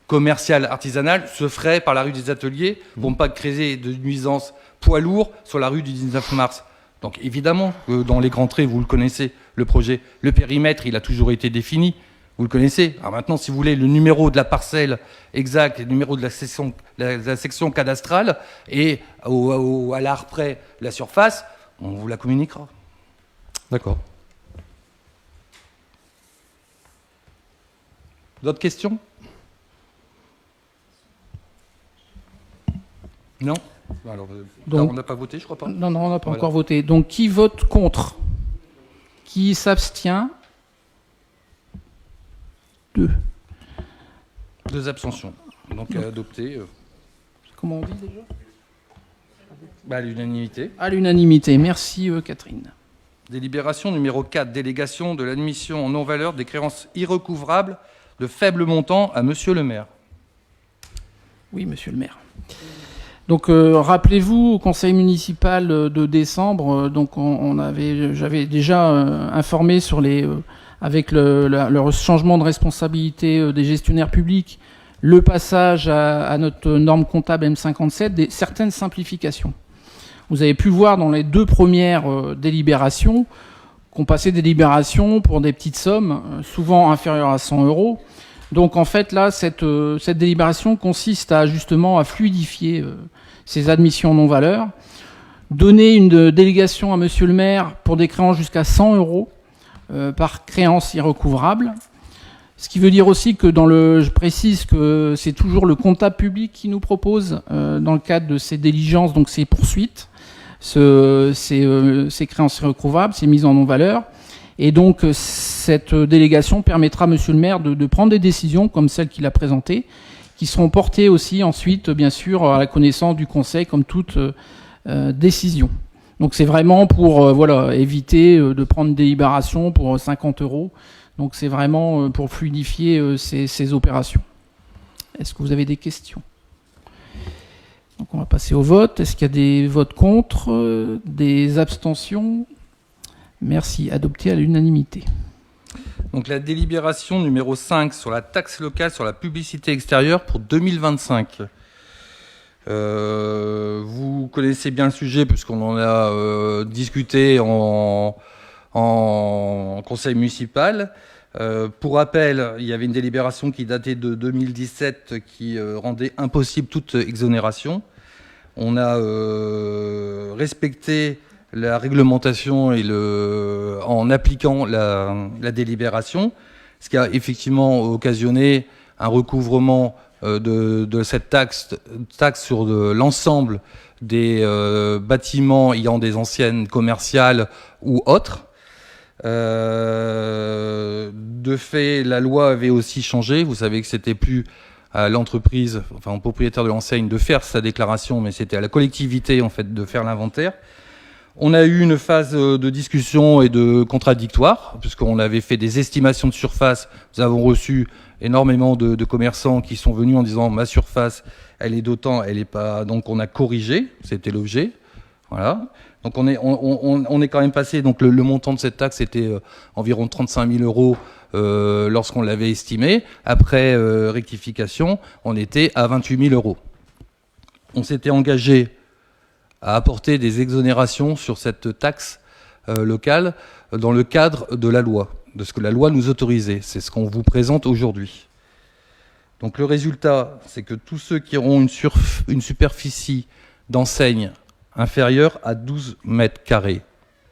commerciale artisanale se ferait par la rue des Ateliers pour ne pas créer de nuisances poids lourds sur la rue du 19 mars. Donc évidemment, dans les grands traits, vous le connaissez, le projet. Le périmètre, il a toujours été défini. Vous le connaissez. Alors maintenant, si vous voulez le numéro de la parcelle exact, le numéro de la section cadastrale et à l'art près la surface, on vous la communiquera. d'accord. D'autres questions? Non? Alors, Donc, on n'a pas voté, je crois pas. Non, on n'a pas Voilà. encore voté. Donc, qui vote contre? Qui s'abstient? 2. 2 abstentions. Donc adopté Comment on dit déjà? à l'unanimité. À l'unanimité. Merci, Catherine. Délibération numéro 4, délégation de l'admission en non-valeur des créances irrecouvrables de faible montant à Monsieur le maire. Oui, monsieur le maire. Donc, rappelez-vous, au conseil municipal de décembre, donc j'avais déjà informé sur avec le changement de responsabilité des gestionnaires publics, le passage à notre norme comptable M57, certaines simplifications. Vous avez pu voir dans les 2 premières délibérations qu'on passait des délibérations pour des petites sommes, souvent inférieures à 100 €. Donc en fait là, cette délibération consiste justement à fluidifier ces admissions non-valeurs, donner une délégation à monsieur le maire pour des créances jusqu'à 100 € par créance irrecouvrable. Ce qui veut dire aussi que je précise que c'est toujours le comptable public qui nous propose, dans le cadre de ces diligences, donc ces poursuites, ces créances irrecouvrables, ces mises en non-valeur. Et donc, cette délégation permettra à monsieur le maire de prendre des décisions comme celle qu'il a présentée, qui seront portées aussi ensuite, bien sûr, à la connaissance du conseil comme toute décision. Donc, c'est vraiment pour éviter de prendre une délibération pour 50 €. Donc, c'est vraiment pour fluidifier ces opérations. Est-ce que vous avez des questions? Donc, on va passer au vote. Est-ce qu'il y a des votes contre, des abstentions? Merci. Adopté à l'unanimité. Donc la délibération numéro 5 sur la taxe locale sur la publicité extérieure pour 2025. Vous connaissez bien le sujet puisqu'on en a discuté en conseil municipal. Pour rappel, il y avait une délibération qui datait de 2017 qui rendait impossible toute exonération. On a respecté la réglementation en appliquant la délibération, ce qui a effectivement occasionné un recouvrement de cette taxe sur l'ensemble des bâtiments ayant des anciennes commerciales ou autres. De fait, la loi avait aussi changé. Vous savez que c'était plus à l'entreprise, enfin au propriétaire de l'enseigne de faire sa déclaration, mais c'était à la collectivité en fait de faire l'inventaire. On a eu une phase de discussion et de contradictoire, puisqu'on avait fait des estimations de surface. Nous avons reçu énormément de commerçants qui sont venus en disant ma surface, elle est d'autant, elle est pas. Donc on a corrigé, c'était l'objet. Voilà. Donc on est quand même passé. Donc le montant de cette taxe était environ 35 000 € lorsqu'on l'avait estimé. Après rectification, on était à 28 000 €. On s'était engagé à apporter des exonérations sur cette taxe locale dans le cadre de la loi, de ce que la loi nous autorisait. C'est ce qu'on vous présente aujourd'hui. Donc le résultat, c'est que tous ceux qui auront une superficie d'enseigne inférieure à 12 mètres carrés,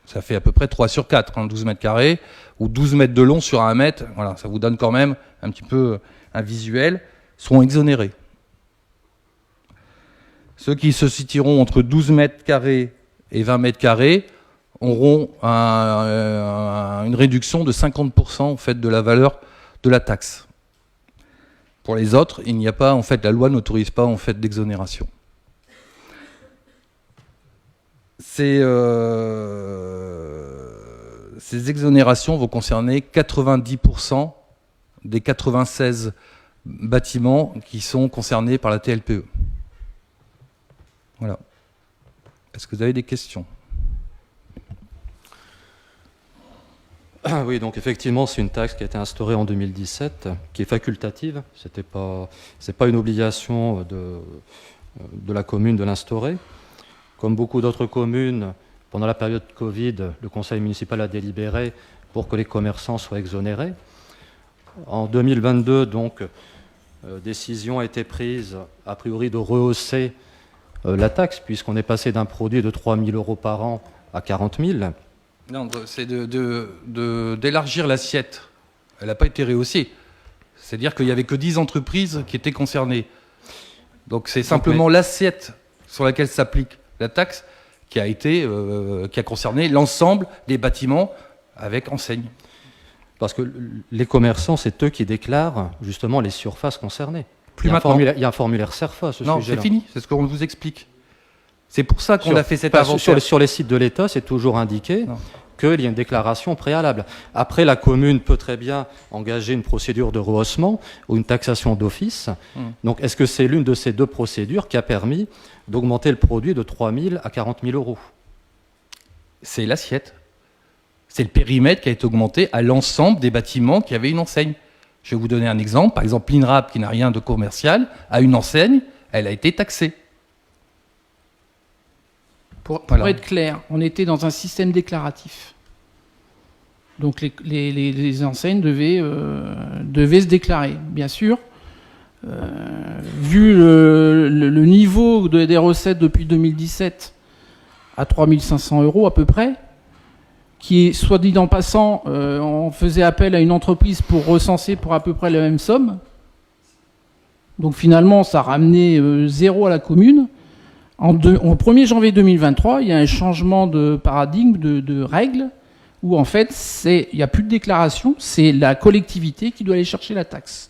ça fait à peu près 3 sur 4, 12 mètres carrés, ou 12 mètres de long sur 1 mètre, voilà, ça vous donne quand même un petit peu un visuel, seront exonérés. Ceux qui se situeront entre 12 mètres carrés et 20 mètres carrés auront une réduction de 50% en fait, de la valeur de la taxe. Pour les autres, il n'y a pas, en fait, la loi n'autorise pas en fait d'exonération. Ces exonérations vont concerner 90% des 96 bâtiments qui sont concernés par la TLPE. Voilà. Est-ce que vous avez des questions ? Oui, donc effectivement, c'est une taxe qui a été instaurée en 2017, qui est facultative. C'est pas une obligation de la commune de l'instaurer. Comme beaucoup d'autres communes, pendant la période Covid, le conseil municipal a délibéré pour que les commerçants soient exonérés. En 2022, donc, décision a été prise, a priori, de rehausser la taxe, puisqu'on est passé d'un produit de 3 000 € par an à 40 000. Non, c'est d'élargir l'assiette. Elle n'a pas été rehaussée. C'est-à-dire qu'il n'y avait que 10 entreprises qui étaient concernées. Donc c'est simplement l'assiette sur laquelle s'applique la taxe qui a concerné l'ensemble des bâtiments avec enseigne. Parce que les commerçants, c'est eux qui déclarent justement les surfaces concernées. Plus il maintenant. y a un formulaire CERFA à ce sujet-là. Non, c'est fini, c'est ce qu'on vous explique. C'est pour ça qu'on a fait cette inventaire. Sur les sites de l'État, c'est toujours indiqué qu'il y a une déclaration préalable. Après, la commune peut très bien engager une procédure de rehaussement ou une taxation d'office. Donc, est-ce que c'est l'une de ces deux procédures qui a permis d'augmenter le produit de 3 000 à 40 000 €? C'est l'assiette. C'est le périmètre qui a été augmenté à l'ensemble des bâtiments qui avaient une enseigne. Je vais vous donner un exemple. Par exemple, l'INRAP, qui n'a rien de commercial, a une enseigne, elle a été taxée. Pour Voilà. être clair, on était dans un système déclaratif. Donc les enseignes devaient se déclarer. Bien sûr, vu le niveau des recettes depuis 2017 à 3 500 € à peu près, qui est, soit dit en passant, on faisait appel à une entreprise pour recenser pour à peu près la même somme. Donc finalement, ça ramenait zéro à la commune. Au 1er janvier 2023, il y a un changement de paradigme, de règles, où en fait, il n'y a plus de déclaration, c'est la collectivité qui doit aller chercher la taxe.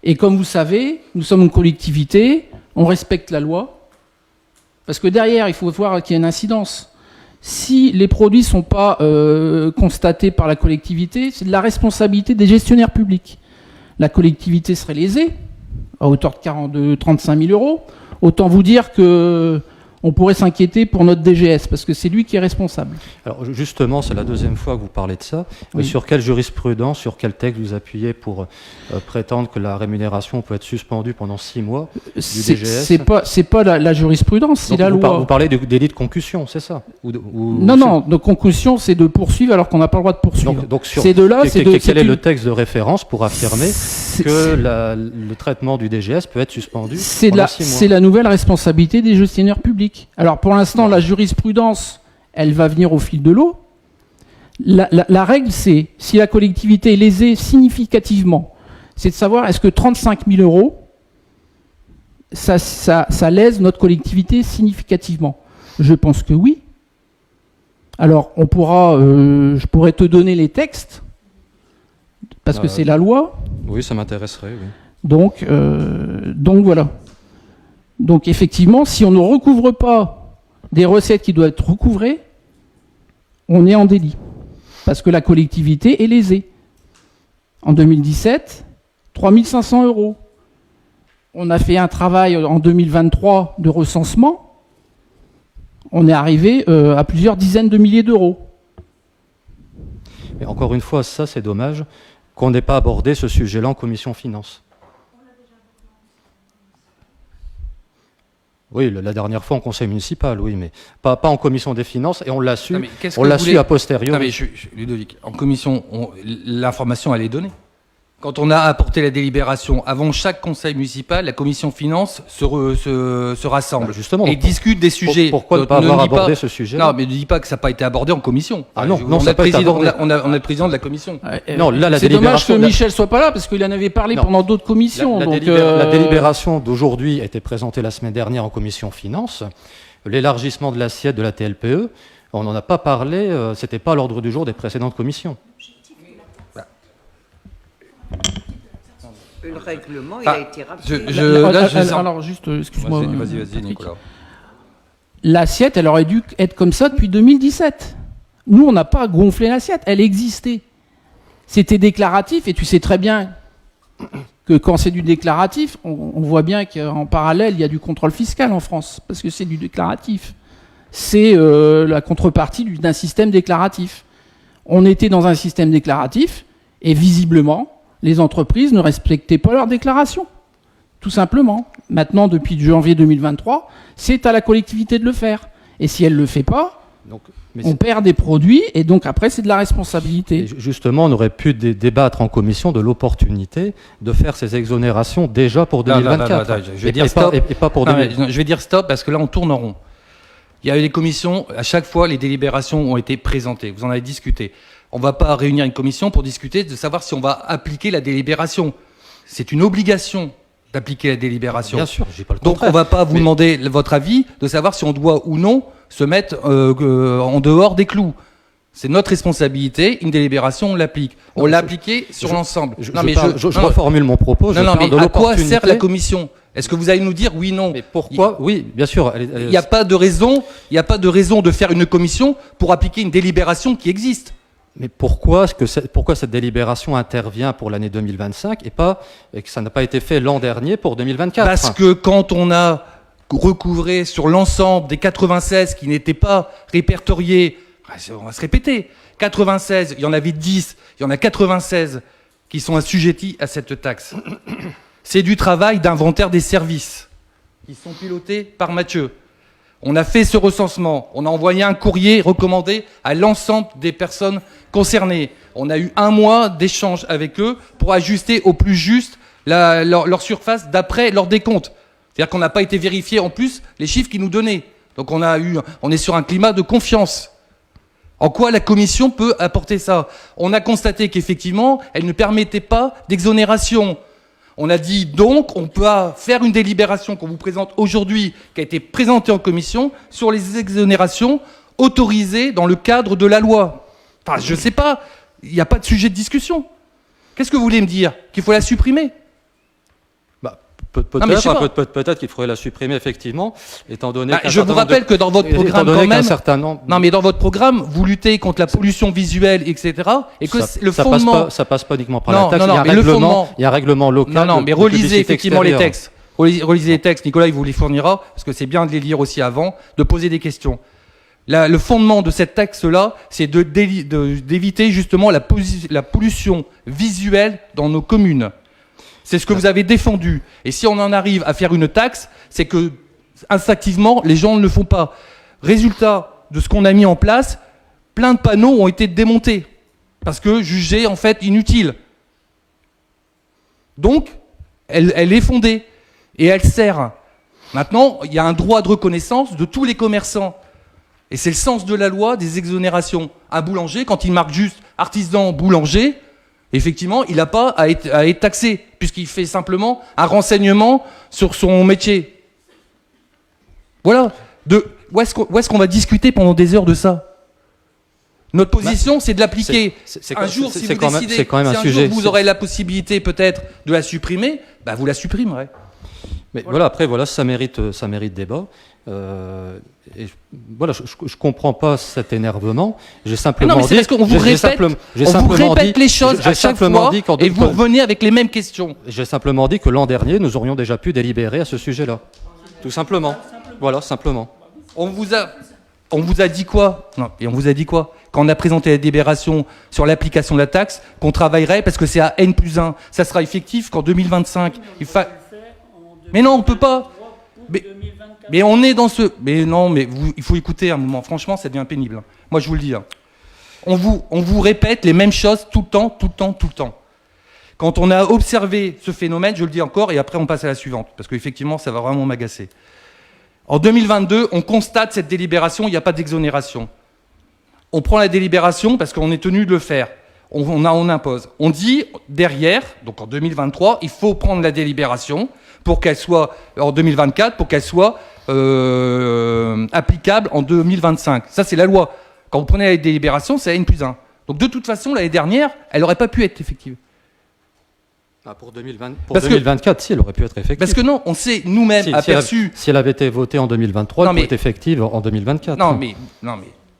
Et comme vous savez, nous sommes une collectivité, on respecte la loi, parce que derrière, il faut voir qu'il y a une incidence. Si les produits ne sont pas constatés par la collectivité, c'est de la responsabilité des gestionnaires publics. La collectivité serait lésée, à hauteur de 35 000 €. Autant vous dire qu'on pourrait s'inquiéter pour notre DGS, parce que c'est lui qui est responsable. Alors justement, c'est la deuxième fois que vous parlez de ça. Mais Oui. sur quelle jurisprudence, sur quel texte vous appuyez pour prétendre que la rémunération peut être suspendue pendant 6 mois du DGS? C'est pas la jurisprudence, c'est Donc, la loi. Vous parlez du délit de concussion, c'est ça? Non, de concussion, c'est de poursuivre alors qu'on n'a pas le droit de poursuivre. Donc C'est de là, quel est le texte de référence pour affirmer que le traitement du DGS peut être suspendu pendant 6 mois? C'est la nouvelle responsabilité des gestionnaires publics. Alors pour l'instant, la jurisprudence, elle va venir au fil de l'eau. La règle, c'est si la collectivité est lésée significativement, c'est de savoir est-ce que 35 000 €, ça lèse notre collectivité significativement. Je pense que oui. Alors on pourra, je pourrais te donner les textes parce que c'est la loi. Oui, ça m'intéresserait, oui. Donc voilà. Donc effectivement, si on ne recouvre pas des recettes qui doivent être recouvrées, on est en délit. Parce que la collectivité est lésée. En 2017, 3 500 €. On a fait un travail en 2023 de recensement. On est arrivé à plusieurs dizaines de milliers d'euros. Mais encore une fois, ça c'est dommage qu'on n'ait pas abordé ce sujet-là en commission finances. Oui, la dernière fois en conseil municipal, oui, mais pas en commission des finances, et on l'a su, su a posteriori. Non, mais Ludovic, en commission, l'information elle est donnée. Quand on a apporté la délibération, avant chaque conseil municipal, la commission finance se rassemble justement, et discute des sujets. Pourquoi ne pas avoir abordé ce sujet? Non, mais ne dis pas que ça n'a pas été abordé en commission. Ah non, on ça n'a pas été abordé. On a le président de la commission. Non, là, c'est dommage que Michel soit pas là parce qu'il en avait parlé pendant d'autres commissions. La délibération d'aujourd'hui a été présentée la semaine dernière en commission finances. L'élargissement de l'assiette de la TLPE, on n'en a pas parlé, c'était pas à l'ordre du jour des précédentes commissions. Le règlement, il a été rappelé. Alors, juste, excuse-moi. Vas-y, Nicolas. L'assiette, elle aurait dû être comme ça depuis 2017. Nous, on n'a pas gonflé l'assiette, elle existait. C'était déclaratif, et tu sais très bien que quand c'est du déclaratif, on voit bien qu'en parallèle, il y a du contrôle fiscal en France, parce que c'est du déclaratif. C'est la contrepartie d'un système déclaratif. On était dans un système déclaratif, et visiblement, les entreprises ne respectaient pas leurs déclarations. Tout simplement. Maintenant, depuis janvier 2023, c'est à la collectivité de le faire. Et si elle ne le fait pas, on perd des produits, et donc après, c'est de la responsabilité. Et justement, on aurait pu débattre en commission de l'opportunité de faire ces exonérations déjà pour 2024. Je vais dire stop. Et pas pour 2024. Je vais dire stop parce que là, on tourne en rond. Il y a eu des commissions, à chaque fois, les délibérations ont été présentées. Vous en avez discuté. On ne va pas réunir une commission pour discuter de savoir si on va appliquer la délibération. C'est une obligation d'appliquer la délibération. Bien sûr, j'ai pas le Donc contraire. on ne va pas vous demander votre avis de savoir si on doit ou non se mettre en dehors des clous. C'est notre responsabilité. Une délibération, on l'applique. On l'a appliqué sur l'ensemble. Je reformule mon propos. Mais à quoi sert la commission ? Est-ce que vous allez nous dire oui, non ? Mais pourquoi ? Oui, bien sûr. Il n'y a pas de raison. Il n'y a pas de raison de faire une commission pour appliquer une délibération qui existe. Mais pourquoi cette délibération intervient pour l'année 2025 et que ça n'a pas été fait l'an dernier pour 2024 ? Parce que quand on a recouvré sur l'ensemble des 96 qui n'étaient pas répertoriés, on va se répéter, 96, il y en avait 10, il y en a 96 qui sont assujettis à cette taxe. C'est du travail d'inventaire des services qui sont pilotés par Mathieu. On a fait ce recensement, on a envoyé un courrier recommandé à l'ensemble des personnes concernées. On a eu 1 mois d'échange avec eux pour ajuster au plus juste leur surface d'après leur décompte. C'est-à-dire qu'on n'a pas été vérifié en plus les chiffres qu'ils nous donnaient. Donc on est sur un climat de confiance. En quoi la commission peut apporter ça ? On a constaté qu'effectivement, elle ne permettait pas d'exonération. On a dit donc, on peut faire une délibération qu'on vous présente aujourd'hui, qui a été présentée en commission, sur les exonérations autorisées dans le cadre de la loi. Enfin, je ne sais pas, il n'y a pas de sujet de discussion. Qu'est-ce que vous voulez me dire ? Qu'il faut la supprimer ? Peut-être qu'il faudrait la supprimer, effectivement, étant donné je vous rappelle que dans votre programme, quand même, non, mais dans votre programme, vous luttez contre la pollution visuelle, etc. Et que le fondement... Ça passe pas uniquement par la taxe, il y a un règlement local. Non, mais relisez effectivement les textes. Relisez les textes, Nicolas, il vous les fournira, parce que c'est bien de les lire aussi avant, de poser des questions. Le fondement de cette taxe-là, c'est d'éviter justement la pollution visuelle dans nos communes. C'est ce que vous avez défendu. Et si on en arrive à faire une taxe, c'est que, instinctivement, les gens ne le font pas. Résultat de ce qu'on a mis en place, plein de panneaux ont été démontés. Parce que jugés, en fait, inutiles. Donc, elle est fondée. Et elle sert. Maintenant, il y a un droit de reconnaissance de tous les commerçants. Et c'est le sens de la loi des exonérations. Un boulanger, quand il marque juste artisan boulanger, effectivement, il n'a pas à être taxé, puisqu'il fait simplement un renseignement sur son métier. Voilà. Où est-ce qu'on va discuter pendant des heures de ça ? Notre position, c'est de l'appliquer. Un jour, si vous décidez, si un jour vous aurez la possibilité peut-être de la supprimer, vous la supprimerez. Mais voilà, après, ça mérite débat. Et voilà, je comprends pas cet énervement. J'ai simplement dit. Parce qu'on vous répète les choses à chaque fois, et vous revenez avec les mêmes questions. J'ai simplement dit que l'an dernier, nous aurions déjà pu délibérer à ce sujet-là. Tout simplement. Voilà, simplement. On vous a dit quoi ? Non, et on vous a dit quoi ? Quand on a présenté la délibération sur l'application de la taxe, qu'on travaillerait parce que c'est à N+1. Ça sera effectif qu'en 2025. Mais non, on peut pas. Mais on est dans ce... Mais non, mais il faut écouter un moment. Franchement, ça devient pénible. Moi, je vous le dis. On vous répète les mêmes choses tout le temps. Quand on a observé ce phénomène, je le dis encore, et après on passe à la suivante, parce qu'effectivement, ça va vraiment m'agacer. En 2022, on constate cette délibération, il n'y a pas d'exonération. On prend la délibération parce qu'on est tenu de le faire. On impose. On dit derrière, donc en 2023, il faut prendre la délibération pour qu'elle soit, en 2024, pour qu'elle soit applicable en 2025. Ça, c'est la loi. Quand vous prenez la délibération, c'est N+1. Donc de toute façon, l'année dernière, elle n'aurait pas pu être effective. Pour 2020, Parce que- 2024, si, elle aurait pu être effective. Parce que non, on s'est nous-mêmes aperçus... Si elle avait été votée en 2023, Non, elle mais- pourrait être effective en 2024. Non mais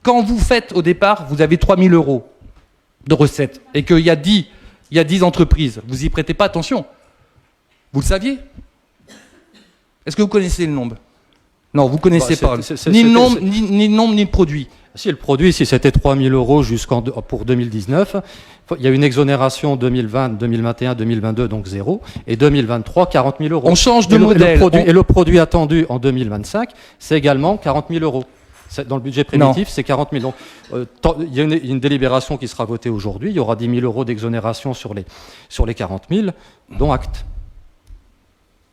quand vous faites au départ, vous avez 3 000 € de recettes et qu'il y a 10 entreprises, vous y prêtez pas attention. Vous le saviez? Est-ce que vous connaissez le nombre? Non, vous connaissez Bah, pas. c'est- Ni le c'était- nombre, ni le nombre, ni le produit. Si le produit, si c'était 3 000 € pour 2019, il y a une exonération 2020, 2021, 2022, donc 0, et 2023, 40 000 €. On change de Et modèle. Et le produit attendu en 2025, c'est également 40 000 €. Dans le budget primitif, c'est 40 000 €. Donc, il y a une délibération qui sera votée aujourd'hui. Il y aura 10 000 € d'exonération sur les 40 000, dont acte.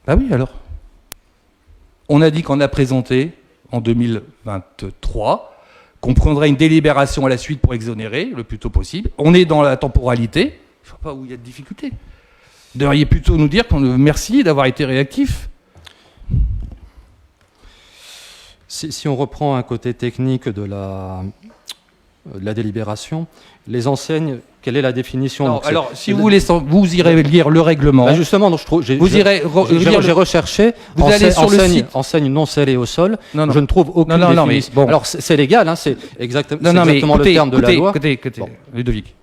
Bah oui, alors. On a dit qu'on a présenté en 2023 qu'on prendrait une délibération à la suite pour exonérer le plus tôt possible. On est dans la temporalité. Je ne vois pas où il y a de difficulté. Vous devriez plutôt nous dire merci d'avoir été réactif. Si on reprend un côté technique de la délibération, les enseignes, quelle est la définition? Non, Donc, alors, si vous voulez, vous irez lire le règlement. Bah justement, donc, j'ai recherché Vous allez sur le site. enseigne non scellée au sol. Non, non. Je ne trouve aucune Non, mais définition. bon. Alors c'est légal, hein, c'est exactement mais le terme de la loi. Écoutez, Bon. Ludovic.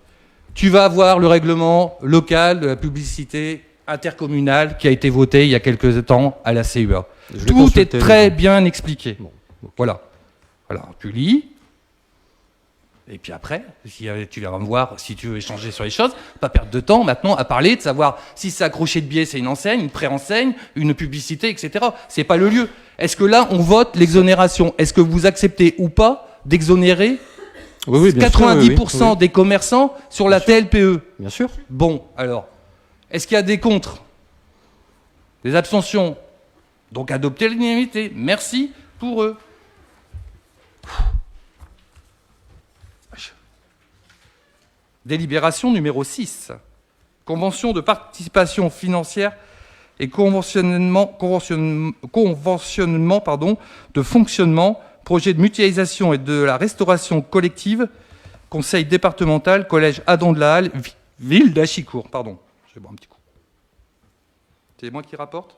Tu vas voir le règlement local de la publicité intercommunale qui a été voté il y a quelques temps à la CEA. Je l'ai Tout consulté, est très bien expliqué. Bon, ok. Voilà. Alors, tu lis. Et puis après, tu viendras me voir si tu veux échanger sur les choses. Pas perdre de temps maintenant à parler de savoir si c'est accroché de biais, c'est une enseigne, une pré-enseigne, une publicité, etc. C'est pas le lieu. Est-ce que là, on vote l'exonération? Est-ce que vous acceptez ou pas d'exonérer Oui, bien 90% sûr, oui. des commerçants sur la TLPE? Bien sûr. Bon, alors, est-ce qu'il y a des contre? Des abstentions? Donc adopter l'unanimité. Merci pour eux. Délibération numéro 6. Convention de participation financière et conventionnement de fonctionnement, projet de mutualisation et de la restauration collective, conseil départemental, collège Adon de la Halle, ville d'Achicourt. Pardon, je vais boire un petit coup. C'est moi qui rapporte?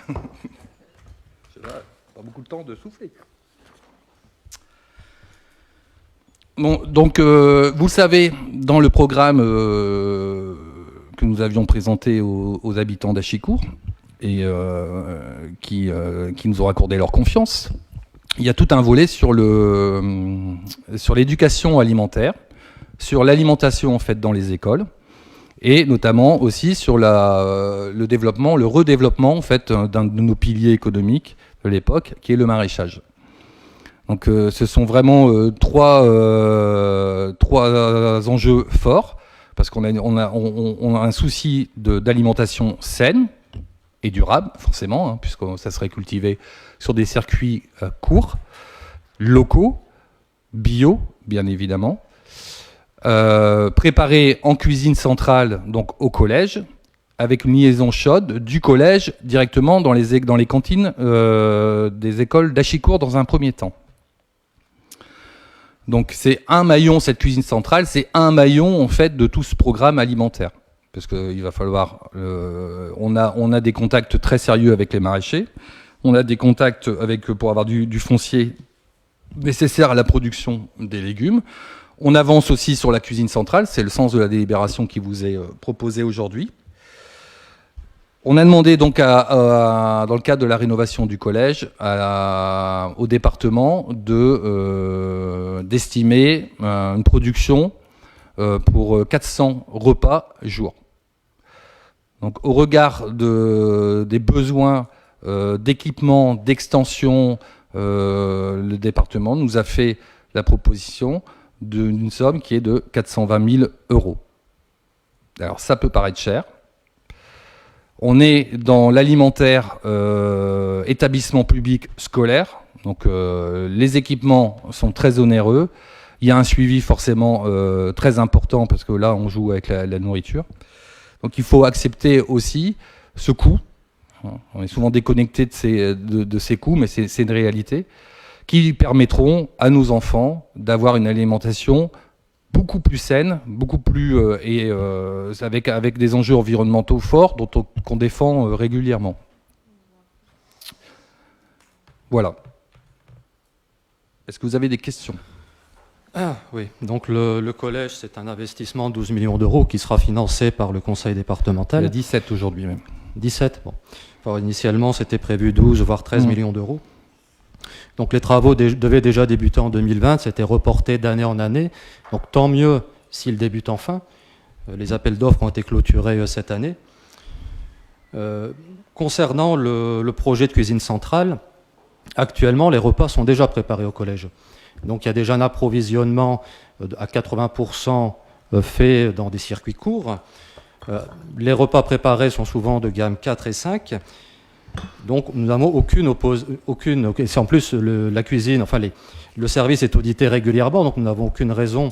J'ai pas beaucoup de temps de souffler. Bon, donc, vous le savez, dans le programme que nous avions présenté aux habitants d'Achicourt et qui nous ont accordé leur confiance, il y a tout un volet sur l'éducation alimentaire, sur l'alimentation en fait dans les écoles, et notamment aussi sur le redéveloppement en fait d'un de nos piliers économiques de l'époque, qui est le maraîchage. Donc ce sont vraiment trois enjeux forts, parce qu'on a un souci d'alimentation saine et durable, forcément, hein, puisque ça serait cultivé sur des circuits courts, locaux, bio, bien évidemment, préparé en cuisine centrale, donc au collège, avec une liaison chaude du collège directement dans les cantines des écoles d'Achicourt dans un premier temps. Donc c'est un maillon, cette cuisine centrale, c'est un maillon en fait de tout ce programme alimentaire. Parce qu'il va falloir... on a des contacts très sérieux avec les maraîchers, on a des contacts pour avoir du foncier nécessaire à la production des légumes. On avance aussi sur la cuisine centrale, c'est le sens de la délibération qui vous est proposée aujourd'hui. On a demandé donc, dans le cadre de la rénovation du collège, au département d'estimer une production pour 400 repas jour. Donc, au regard des besoins d'équipement, d'extension, le département nous a fait la proposition d'une somme qui est de 420 000 €. Alors, ça peut paraître cher. On est dans l'alimentaire établissement public scolaire, donc les équipements sont très onéreux. Il y a un suivi forcément très important parce que là on joue avec la nourriture. Donc il faut accepter aussi ce coût. On est souvent déconnecté de ces coûts, mais c'est une réalité qui permettront à nos enfants d'avoir une alimentation beaucoup plus saine, beaucoup plus avec des enjeux environnementaux forts qu'on défend régulièrement. Voilà. Est-ce que vous avez des questions ? Oui, donc le collège, c'est un investissement de 12 millions d'euros qui sera financé par le conseil départemental. Il y a 17 aujourd'hui même. 17, bon. Enfin, initialement, c'était prévu 12, voire 13 millions d'euros. Donc les travaux devaient déjà débuter en 2020, c'était reporté d'année en année. Donc tant mieux s'ils débutent enfin. Les appels d'offres ont été clôturés cette année. Concernant le projet de cuisine centrale, actuellement, les repas sont déjà préparés au collège. Donc il y a déjà un approvisionnement à 80% fait dans des circuits courts. Les repas préparés sont souvent de gamme 4 et 5. Donc nous n'avons aucune. En plus, la cuisine, enfin le service est audité régulièrement, donc nous n'avons aucune raison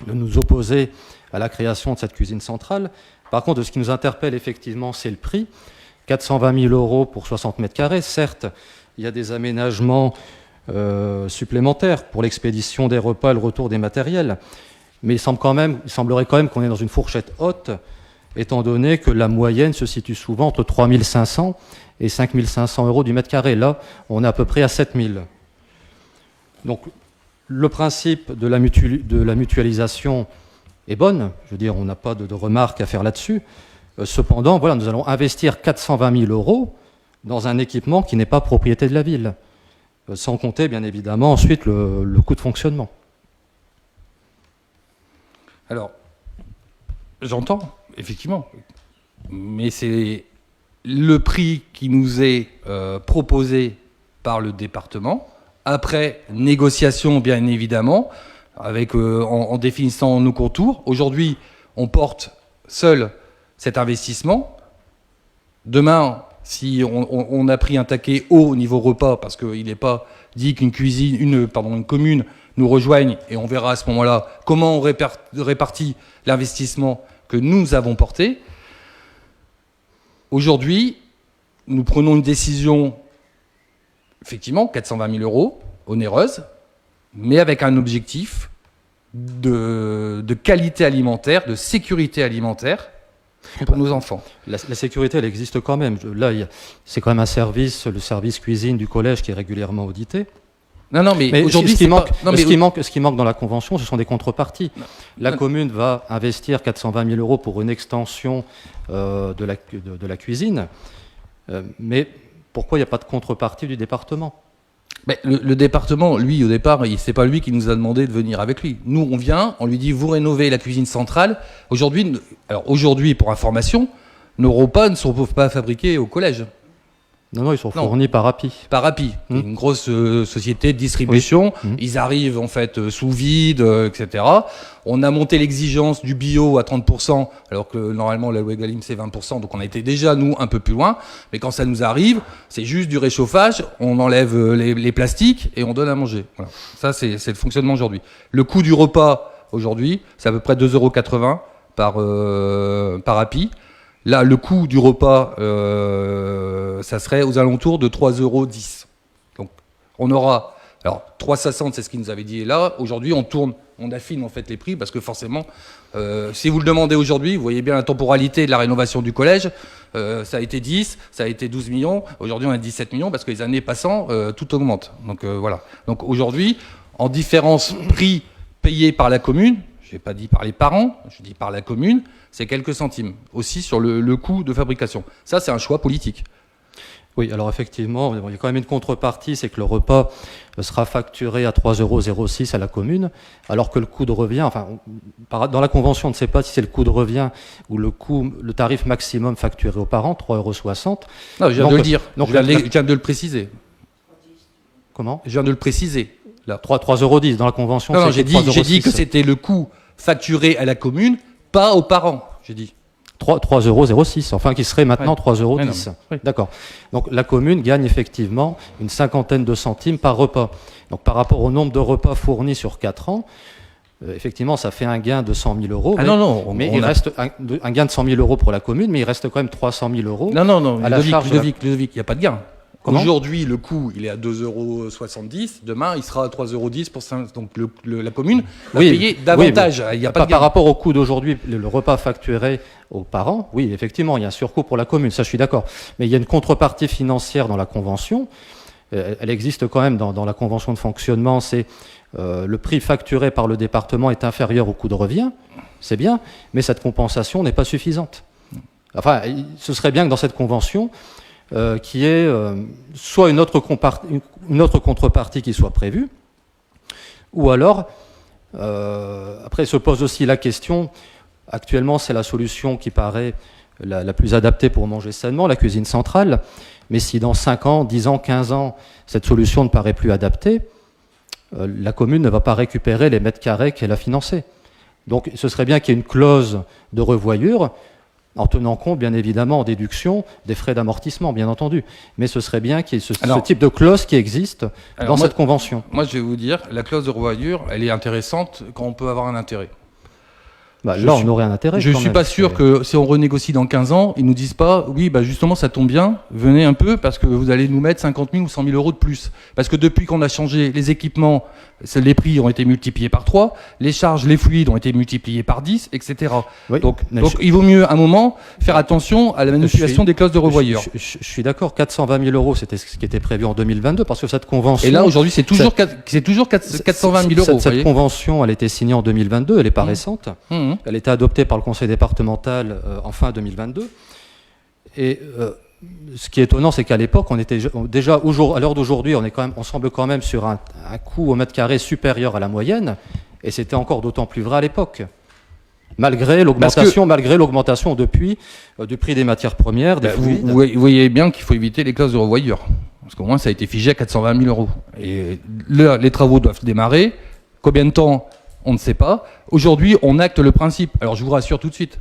de nous opposer à la création de cette cuisine centrale. Par contre, ce qui nous interpelle effectivement, c'est le prix. 420 000 euros pour 60 mètres carrés. Certes, il y a des aménagements supplémentaires pour l'expédition des repas et le retour des matériels. Mais il semblerait quand même qu'on est dans une fourchette haute, étant donné que la moyenne se situe souvent entre 3 500 et 5 500 euros du mètre carré. Là, on est à peu près à 7 000. Donc, le principe de la mutualisation est bonne. Je veux dire, on n'a pas de remarques à faire là-dessus. Cependant, voilà, nous allons investir 420 000 euros dans un équipement qui n'est pas propriété de la ville. Sans compter, bien évidemment, ensuite le coût de fonctionnement. Alors, j'entends, effectivement, mais c'est le prix qui nous est proposé par le département, après négociation, bien évidemment, avec, en définissant nos contours. Aujourd'hui, on porte seul cet investissement. Demain, si on a pris un taquet haut au niveau repas, parce qu'il n'est pas dit qu'une une commune nous rejoigne, et on verra à ce moment-là comment on répartit l'investissement que nous avons porté. Aujourd'hui, nous prenons une décision, effectivement, 420 000 euros, onéreuse, mais avec un objectif de qualité alimentaire, de sécurité alimentaire, pour nos enfants. La sécurité, elle existe quand même. Là, c'est quand même un service, le service cuisine du collège qui est régulièrement audité. Non, mais aujourd'hui, ce qui manque dans la convention, ce sont des contreparties. La commune va investir 420 000 euros pour une extension de la cuisine. Mais pourquoi il n'y a pas de contrepartie du département ? Mais le département, lui, au départ, c'est pas lui qui nous a demandé de venir avec lui. Nous, on vient, on lui dit, vous rénovez la cuisine centrale. Aujourd'hui, pour information, nos repas ne sont pas fabriqués au collège. Non, ils sont fournis par API. Par API, une grosse société de distribution. Oui. Ils arrivent en fait sous vide, etc. On a monté l'exigence du bio à 30%, alors que normalement la loi Egalim c'est 20%, donc on a été déjà nous un peu plus loin. Mais quand ça nous arrive, c'est juste du réchauffage, on enlève les plastiques et on donne à manger. Voilà. Ça c'est le fonctionnement aujourd'hui. Le coût du repas aujourd'hui, c'est à peu près 2,80 € par API. Là, le coût du repas, ça serait aux alentours de 3,10 €. Donc, on aura... Alors, 3,60 €, c'est ce qu'il nous avait dit là. Aujourd'hui, on affine en fait les prix parce que forcément, si vous le demandez aujourd'hui, vous voyez bien la temporalité de la rénovation du collège. Ça a été 10, ça a été 12 millions. Aujourd'hui, on a 17 millions parce que les années passant, tout augmente. Donc, voilà. Donc, aujourd'hui, en différence prix payé par la commune, je n'ai pas dit par les parents, je dis par la commune, c'est quelques centimes, aussi sur le coût de fabrication. Ça, c'est un choix politique. Oui, alors effectivement, il y a quand même une contrepartie, c'est que le repas sera facturé à 3,06 € à la commune, alors que le coût de revient, enfin, dans la convention, on ne sait pas si c'est le coût de revient ou le tarif maximum facturé aux parents, 3,60 €. Non, je viens de le dire, je viens de le préciser. Comment ? Je viens de le préciser. 3,10 € dans la convention. Non, j'ai dit que c'était le coût facturé à la commune, pas aux parents, j'ai dit. 3,06 €, enfin qui serait maintenant 3,10 €. Oui. D'accord. Donc la commune gagne effectivement une cinquantaine de centimes par repas. Donc par rapport au nombre de repas fournis sur 4 ans, effectivement ça fait un gain de 100 000 €. Mais il reste un gain de 100 000 € pour la commune, mais il reste quand même 300 000 € Non, à la charge. Ludovic, il n'y a pas de gain. Comment ? Aujourd'hui, le coût, il est à 2,70 €. Demain, il sera à 3,10 € pour 5. Donc, la commune va payer davantage. Il y a pas de gain. Par rapport au coût d'aujourd'hui, le repas facturé aux parents, oui, effectivement, il y a un surcoût pour la commune, ça je suis d'accord. Mais il y a une contrepartie financière dans la convention. Elle existe quand même dans la convention de fonctionnement. C'est le prix facturé par le département est inférieur au coût de revient. C'est bien, mais cette compensation n'est pas suffisante. Enfin, ce serait bien que dans cette convention, qu'il y ait soit une autre contrepartie qui soit prévue, ou alors, après se pose aussi la question, actuellement c'est la solution qui paraît la plus adaptée pour manger sainement, la cuisine centrale, mais si dans 5 ans, 10 ans, 15 ans, cette solution ne paraît plus adaptée, la commune ne va pas récupérer les mètres carrés qu'elle a financés. Donc ce serait bien qu'il y ait une clause de revoyure, en tenant compte, bien évidemment, en déduction des frais d'amortissement, bien entendu. Mais ce serait bien qu'il y ait ce type de clause qui existe dans cette convention. Moi, je vais vous dire, la clause de revoyure, elle est intéressante quand on peut avoir un intérêt. Là, on aurait un intérêt. Je ne suis pas sûr que si on renégocie dans 15 ans, ils ne nous disent pas, oui, justement, ça tombe bien, venez un peu, parce que vous allez nous mettre 50 000 ou 100 000 € de plus. Parce que depuis qu'on a changé les équipements, les prix ont été multipliés par 3, les charges, les fluides ont été multipliés par 10, etc. Oui, donc il vaut mieux, à un moment, faire attention à la manipulation des clauses de revoyure. Je suis d'accord, 420 000 €, c'était ce qui était prévu en 2022, parce que cette convention... Et là, aujourd'hui, c'est toujours 420 000 €. Cette convention, elle a été signée en 2022, elle n'est pas récente. Elle a été adoptée par le conseil départemental en fin 2022. Et ce qui est étonnant, c'est qu'à l'époque, on était déjà, à l'heure d'aujourd'hui, on semble quand même sur un coût au mètre carré supérieur à la moyenne, et c'était encore d'autant plus vrai à l'époque. Malgré l'augmentation depuis du prix des matières premières, des fluides. Vous voyez bien qu'il faut éviter les clauses de revoyure, parce qu'au moins ça a été figé à 420 000 €. Et les travaux doivent démarrer. Combien de temps ? On ne sait pas. Aujourd'hui, on acte le principe. Alors, je vous rassure tout de suite.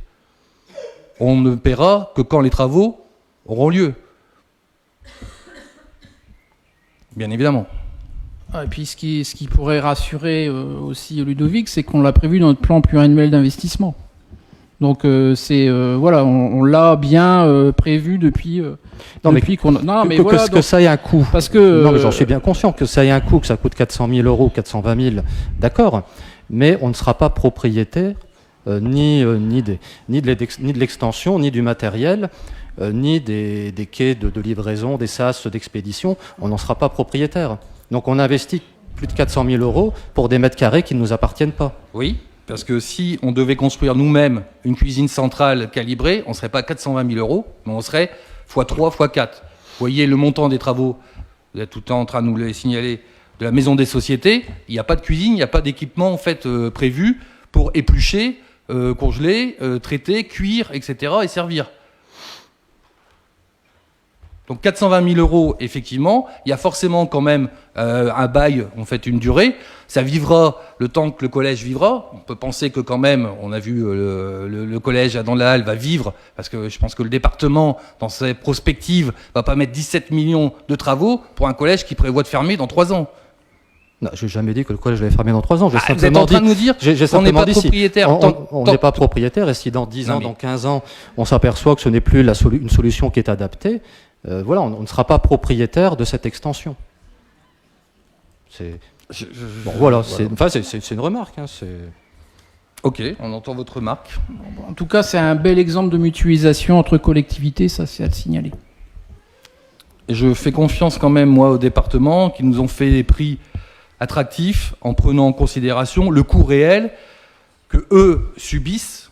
On ne paiera que quand les travaux auront lieu. Bien évidemment. Et puis, ce qui pourrait rassurer aussi Ludovic, c'est qu'on l'a prévu dans notre plan pluriannuel d'investissement. Donc, on l'a bien prévu depuis qu'on... Non, mais voilà, que ça ait un coût. Parce que... Non, mais j'en suis bien conscient que ça ait un coût, que ça coûte 400 000 €, 420 000, d'accord. Mais on ne sera pas propriétaire ni de l'extension, ni du matériel, ni des quais de livraison, des sas d'expédition. On n'en sera pas propriétaire. Donc on investit plus de 400 000 € pour des mètres carrés qui ne nous appartiennent pas. Oui, parce que si on devait construire nous-mêmes une cuisine centrale calibrée, on ne serait pas à 420 000 €, mais on serait x3, x4. Vous voyez le montant des travaux, vous êtes tout le temps en train de nous les signaler, de la maison des sociétés, il n'y a pas de cuisine, il n'y a pas d'équipement en fait prévu pour éplucher, congeler, traiter, cuire, etc. et servir. Donc 420 000 €, effectivement, il y a forcément quand même un bail, en fait une durée. Ça vivra le temps que le collège vivra. On peut penser que quand même, on a vu le collège à dans la Halle va vivre, parce que je pense que le département, dans ses prospectives, va pas mettre 17 millions de travaux pour un collège qui prévoit de fermer dans 3 ans. Non, je n'ai jamais dit que le collège allait fermer dans 3 ans. Vous êtes en train de nous dire qu'on n'est pas propriétaire. On n'est pas propriétaire, et si dans 10 ans, dans 15 ans, on s'aperçoit que ce n'est plus une solution qui est adaptée, on ne sera pas propriétaire de cette extension. C'est une remarque. Ok, on entend votre remarque. En tout cas, c'est un bel exemple de mutualisation entre collectivités, ça c'est à le signaler. Et je fais confiance quand même, moi, au département, qui nous ont fait des prix attractifs en prenant en considération le coût réel que eux subissent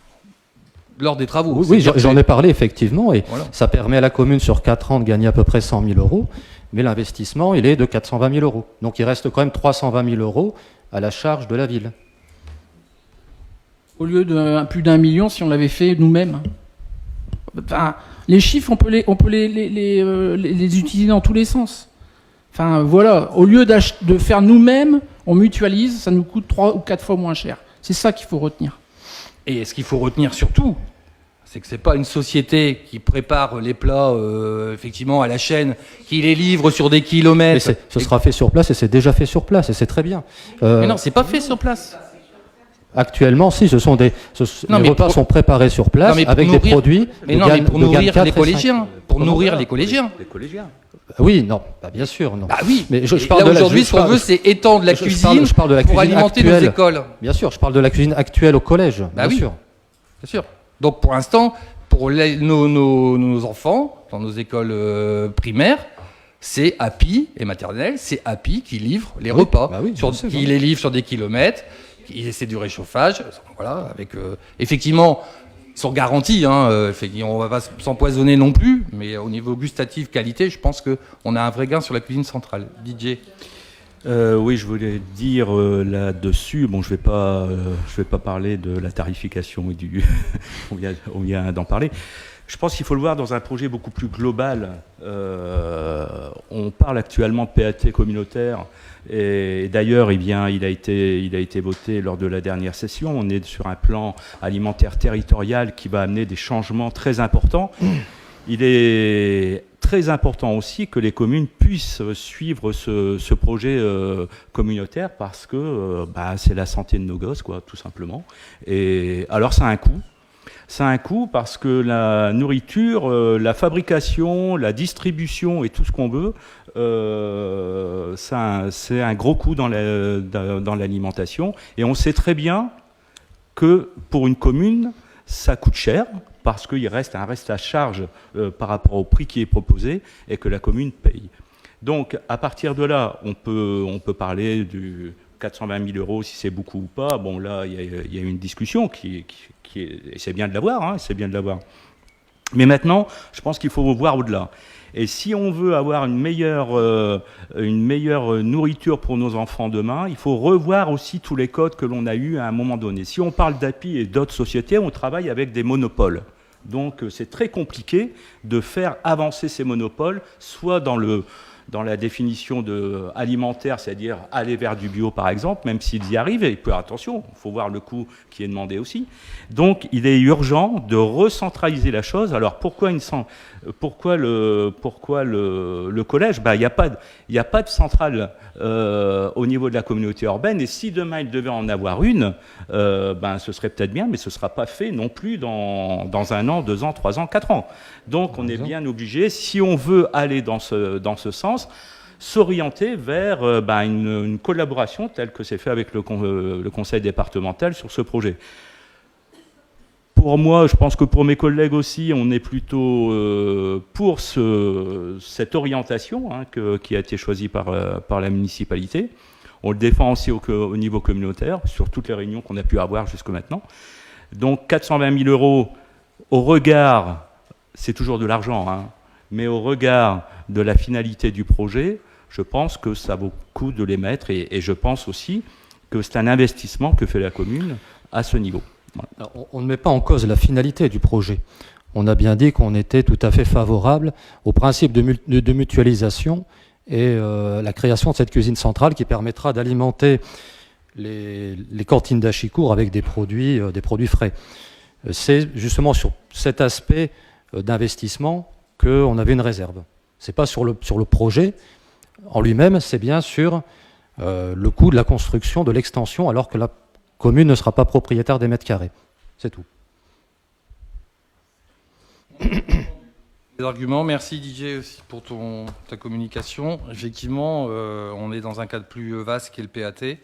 lors des travaux. Oui, j'en ai parlé effectivement, et voilà. Ça permet à la commune sur 4 ans de gagner à peu près 100 000 €, mais l'investissement il est de 420 000 €. Donc il reste quand même 320 000 € à la charge de la ville. Au lieu de plus d'1 million si on l'avait fait nous-mêmes. Enfin, les chiffres, on peut les utiliser dans tous les sens. Enfin, voilà, au lieu de faire nous-mêmes, on mutualise, ça nous coûte 3 ou 4 fois moins cher. C'est ça qu'il faut retenir. Et ce qu'il faut retenir surtout, c'est que c'est pas une société qui prépare les plats effectivement à la chaîne, qui les livre sur des kilomètres. Mais ce sera fait sur place, et c'est déjà fait sur place, et c'est très bien. Mais non, c'est pas fait sur place. Actuellement, si, les repas sont préparés sur place avec des produits. Mais non, mais pour nourrir les collégiens. Pour nourrir les collégiens. Oui, non, bah, bien sûr, non. Bah oui, mais et là aujourd'hui, ce qu'on veut, c'est étendre la cuisine je parle de la pour cuisine alimenter actuelle. nos écoles. Bien sûr, je parle de la cuisine actuelle au collège, Bah bien oui. sûr. Bien sûr. Donc pour l'instant, pour nos enfants, dans nos écoles primaires, c'est Happy et maternelle, c'est Happy qui livre les repas, bah oui, qui les livre sur des kilomètres, c'est du réchauffage, voilà, avec effectivement, ils sont garantis, hein, on va pas s'empoisonner non plus, mais au niveau gustatif, qualité, je pense qu'on a un vrai gain sur la cuisine centrale. DJ. Oui, je voulais dire là-dessus, bon, je vais pas parler de la tarification et du, on vient d'en parler. Je pense qu'il faut le voir dans un projet beaucoup plus global. On parle actuellement de PAT communautaire, et d'ailleurs, il a été voté lors de la dernière session. On est sur un plan alimentaire territorial qui va amener des changements très importants. Il est très important aussi que les communes puissent suivre ce projet communautaire parce que c'est la santé de nos gosses, quoi, tout simplement. Et alors, ça a un coût. Ça a un coût parce que la nourriture, la fabrication, la distribution et tout ce qu'on veut, c'est un gros coût dans l'alimentation. Et on sait très bien que pour une commune, ça coûte cher parce qu'il reste un reste à charge par rapport au prix qui est proposé et que la commune paye. Donc, à partir de là, on peut parler du 420 000 euros, si c'est beaucoup ou pas. Bon, là, il y a une discussion et c'est bien de l'avoir, hein, c'est bien de l'avoir. Mais maintenant, je pense qu'il faut voir au-delà. Et si on veut avoir une meilleure nourriture pour nos enfants demain, il faut revoir aussi tous les codes que l'on a eus à un moment donné. Si on parle d'API et d'autres sociétés, on travaille avec des monopoles. Donc, c'est très compliqué de faire avancer ces monopoles, soit dans la définition alimentaire, c'est-à-dire aller vers du bio par exemple, même s'ils y arrivent, et puis attention, il faut voir le coût qui est demandé aussi. Donc il est urgent de recentraliser la chose. Alors pourquoi le collège ? Il n'y a pas de centrale au niveau de la communauté urbaine, et si demain il devait en avoir une, ce serait peut-être bien, mais ce ne sera pas fait non plus dans 1 an, 2 ans, 3 ans, 4 ans. Donc on est bien obligé, si on veut aller dans ce sens, s'orienter vers une collaboration telle que c'est fait avec le conseil départemental sur ce projet. Pour moi, je pense que pour mes collègues aussi, on est plutôt pour cette orientation qui a été choisie par la municipalité. On le défend aussi au niveau communautaire, sur toutes les réunions qu'on a pu avoir jusque maintenant. Donc 420 000 euros au regard, c'est toujours de l'argent, hein, mais au regard de la finalité du projet, je pense que ça vaut le coup de les mettre, et je pense aussi que c'est un investissement que fait la commune à ce niveau. Voilà. Alors, on ne met pas en cause la finalité du projet. On a bien dit qu'on était tout à fait favorable au principe de mutualisation et la création de cette cuisine centrale qui permettra d'alimenter les cantines d'Achicourt avec des produits frais. C'est justement sur cet aspect d'investissement qu'on avait une réserve. Ce n'est pas sur le projet en lui-même, c'est bien sur le coût de la construction, de l'extension, alors que la commune ne sera pas propriétaire des mètres carrés. C'est tout. Les arguments, merci DJ aussi pour ta communication. Effectivement, on est dans un cadre plus vaste qu'est le PAT.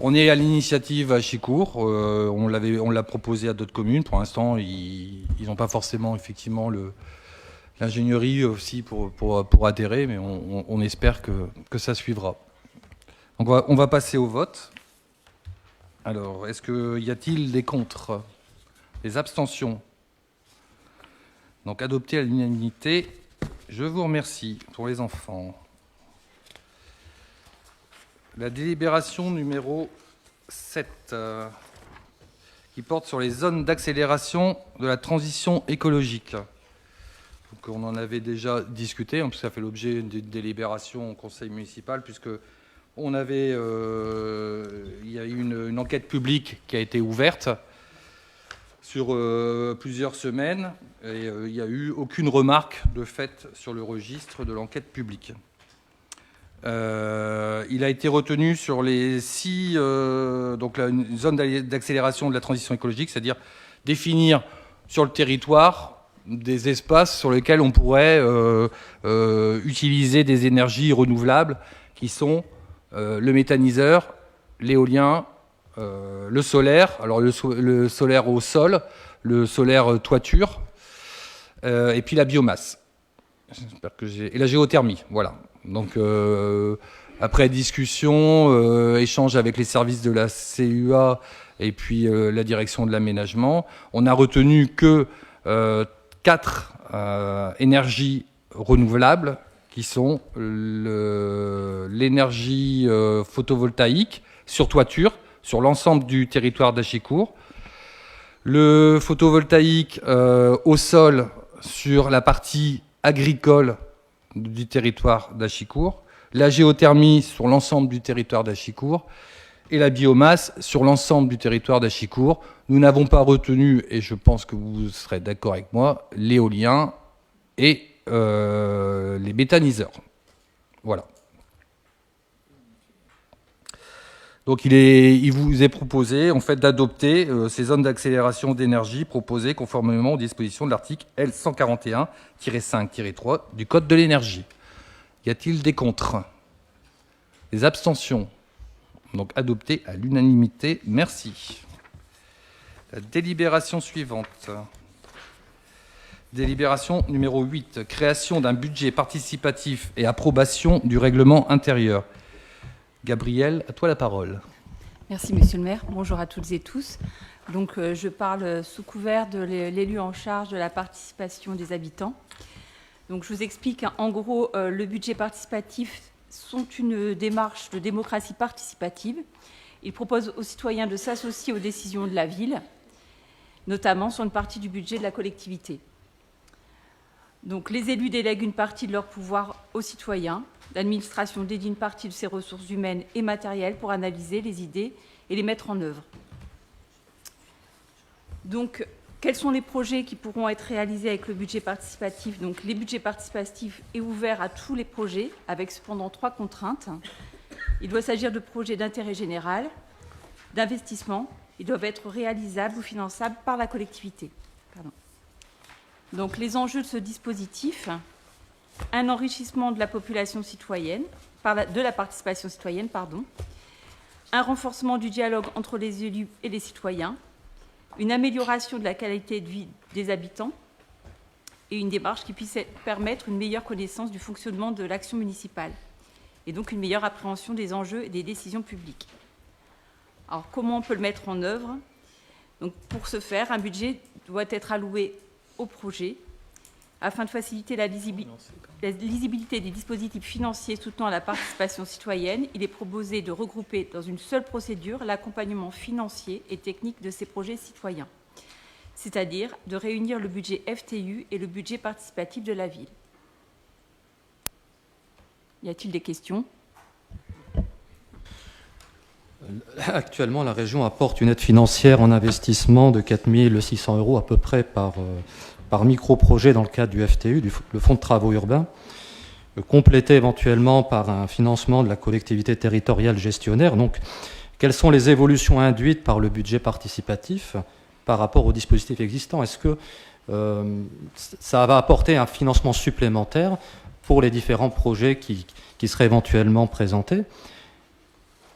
On est à l'initiative à Chicourt, on l'a proposé à d'autres communes. Pour l'instant, ils n'ont pas forcément effectivement l'ingénierie aussi pour adhérer, mais on espère que ça suivra. Donc on va passer au vote. Alors, y a-t-il des contre ? Des abstentions ? Donc adopté à l'unanimité. Je vous remercie pour les enfants. La délibération numéro 7, qui porte sur les zones d'accélération de la transition écologique. Donc, on en avait déjà discuté, puisque ça fait l'objet d'une délibération au conseil municipal, puisque il y a eu une enquête publique qui a été ouverte sur plusieurs semaines, et il n'y a eu aucune remarque de fait sur le registre de l'enquête publique. Il a été retenu sur les 6, donc une zone d'accélération de la transition écologique, c'est-à-dire définir sur le territoire des espaces sur lesquels on pourrait utiliser des énergies renouvelables qui sont le méthaniseur, l'éolien, le solaire, alors le solaire au sol, le solaire toiture, et puis la biomasse. J'espère que et la géothermie, voilà. Donc après discussion, échange avec les services de la CUA et puis la direction de l'aménagement, on a retenu que 4 énergies renouvelables qui sont l'énergie photovoltaïque sur toiture, sur l'ensemble du territoire d'Achicourt, le photovoltaïque au sol sur la partie agricole du territoire d'Achicourt, la géothermie sur l'ensemble du territoire d'Achicourt et la biomasse sur l'ensemble du territoire d'Achicourt. Nous n'avons pas retenu, et je pense que vous serez d'accord avec moi, l'éolien et les méthaniseurs. Voilà. Donc il vous est proposé en fait d'adopter ces zones d'accélération d'énergie proposées conformément aux dispositions de l'article L141-5-3 du Code de l'énergie. Y a-t-il des contre? Des abstentions? Donc adopté à l'unanimité. Merci. La délibération suivante. Délibération numéro 8. Création d'un budget participatif et approbation du règlement intérieur. Gabrielle, à toi la parole. Merci Monsieur le maire. Bonjour à toutes et tous. Donc je parle sous couvert de l'élu en charge de la participation des habitants. Donc je vous explique en gros le budget participatif sont une démarche de démocratie participative. Ils proposent aux citoyens de s'associer aux décisions de la ville, notamment sur une partie du budget de la collectivité. Donc les élus délèguent une partie de leur pouvoir aux citoyens. L'administration dédie une partie de ses ressources humaines et matérielles pour analyser les idées et les mettre en œuvre. Donc, quels sont les projets qui pourront être réalisés avec le budget participatif? Donc, les budgets participatifs est ouvert à tous les projets, avec cependant 3 contraintes. Il doit s'agir de projets d'intérêt général, d'investissement. Ils doivent être réalisables ou finançables par la collectivité. Pardon. Donc, les enjeux de ce dispositif, un enrichissement de la population citoyenne, de la participation citoyenne, un renforcement du dialogue entre les élus et les citoyens, une amélioration de la qualité de vie des habitants et une démarche qui puisse permettre une meilleure connaissance du fonctionnement de l'action municipale et donc une meilleure appréhension des enjeux et des décisions publiques. Alors, comment on peut le mettre en œuvre? Donc, pour ce faire, un budget doit être alloué au projet afin de faciliter la lisibilité des dispositifs financiers soutenant la participation citoyenne. Il est proposé de regrouper dans une seule procédure l'accompagnement financier et technique de ces projets citoyens, c'est-à-dire de réunir le budget FTU et le budget participatif de la ville. Y a-t-il des questions? Actuellement, la région apporte une aide financière en investissement de 4 600 € à peu près par micro-projet dans le cadre du FTU, le Fonds de travaux urbains, complété éventuellement par un financement de la collectivité territoriale gestionnaire. Donc, quelles sont les évolutions induites par le budget participatif par rapport au dispositif existant? Est-ce que ça va apporter un financement supplémentaire pour les différents projets qui seraient éventuellement présentés?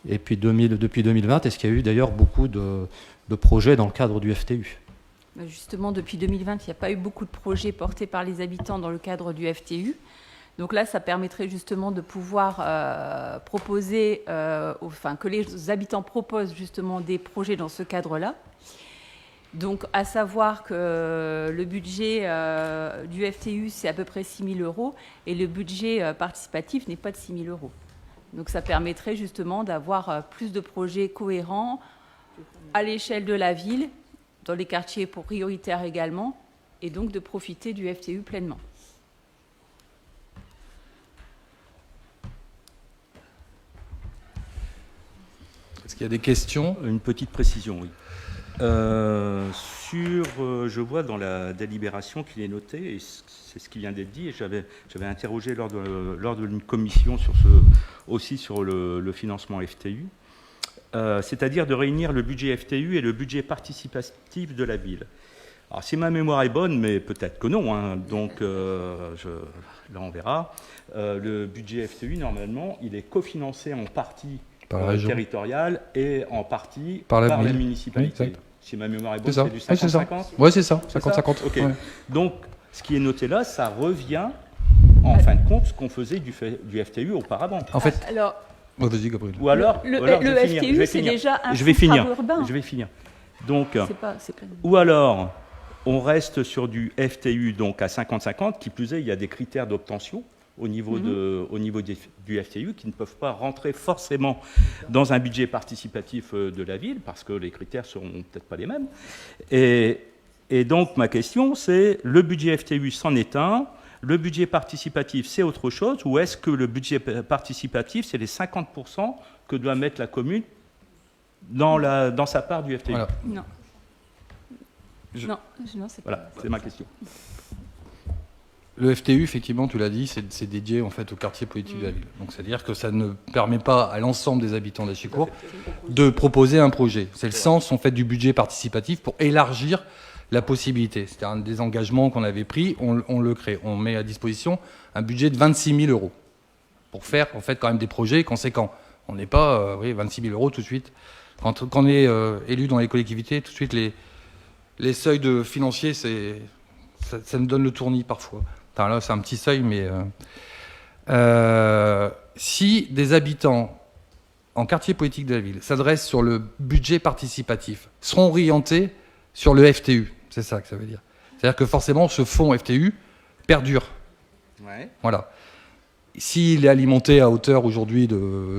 Et puis depuis 2020, est-ce qu'il y a eu d'ailleurs beaucoup de projets dans le cadre du FTU? Justement, depuis 2020, il n'y a pas eu beaucoup de projets portés par les habitants dans le cadre du FTU. Donc là, ça permettrait justement de pouvoir proposer, que les habitants proposent justement des projets dans ce cadre-là. Donc, à savoir que le budget du FTU, c'est à peu près 6 000 € et le budget participatif n'est pas de 6 000 €. Donc, ça permettrait justement d'avoir plus de projets cohérents à l'échelle de la ville, dans les quartiers prioritaires également, et donc de profiter du FTU pleinement. Est-ce qu'il y a des questions? Une petite précision, oui. Je vois dans la délibération qu'il est noté, et c'est ce qui vient d'être dit, et j'avais interrogé lors d'une commission aussi sur le financement FTU, c'est-à-dire de réunir le budget FTU et le budget participatif de la ville. Alors, si ma mémoire est bonne, mais peut-être que non, hein, donc là on verra, le budget FTU, normalement, il est cofinancé en partie par la région territoriale et en partie par la municipalité. Oui, si ma mémoire est bonne, c'est du ça. 50-50 Oui, c'est ça, 50-50. Ok. Ouais. Donc, ce qui est noté là, ça revient, en fin de compte, ce qu'on faisait du FTU auparavant. En fait, Alors, vas-y, Gabriel. Ou alors, le je FTU, c'est déjà un je vais fonds finir. travaux urbains. Je vais finir. Donc, C'est pas... ou alors, on reste sur du FTU donc à 50-50. Qui plus est, il y a des critères d'obtention au niveau, du FTU qui ne peuvent pas rentrer forcément dans un budget participatif de la ville parce que les critères seront peut-être pas les mêmes. Et donc, ma question, c'est le budget FTU c'en est un. Le budget participatif, c'est autre chose, ou est-ce que le budget participatif, c'est les 50% que doit mettre la commune dans sa part du FTU? Voilà. Non. Non, c'est Voilà, c'est ma question. Le FTU, effectivement, tu l'as dit, c'est dédié en fait au quartier politique de la ville. Donc, c'est-à-dire que ça ne permet pas à l'ensemble des habitants d'Achicourt de proposer un projet. C'est le sens en fait du budget participatif pour élargir la possibilité. C'était un des engagements qu'on avait pris, on le crée. On met à disposition un budget de 26 000 euros pour faire en fait quand même des projets conséquents. On n'est pas 26 000 euros tout de suite. Quand on est élu dans les collectivités, tout de suite les seuils de financiers, ça me donne le tournis parfois. Enfin, là, c'est un petit seuil, mais si des habitants en quartier politique de la ville s'adressent sur le budget participatif, seront orientés sur le FTU. C'est ça que ça veut dire. C'est-à-dire que forcément, ce fonds FTU perdure. Ouais. Voilà. S'il est alimenté à hauteur aujourd'hui,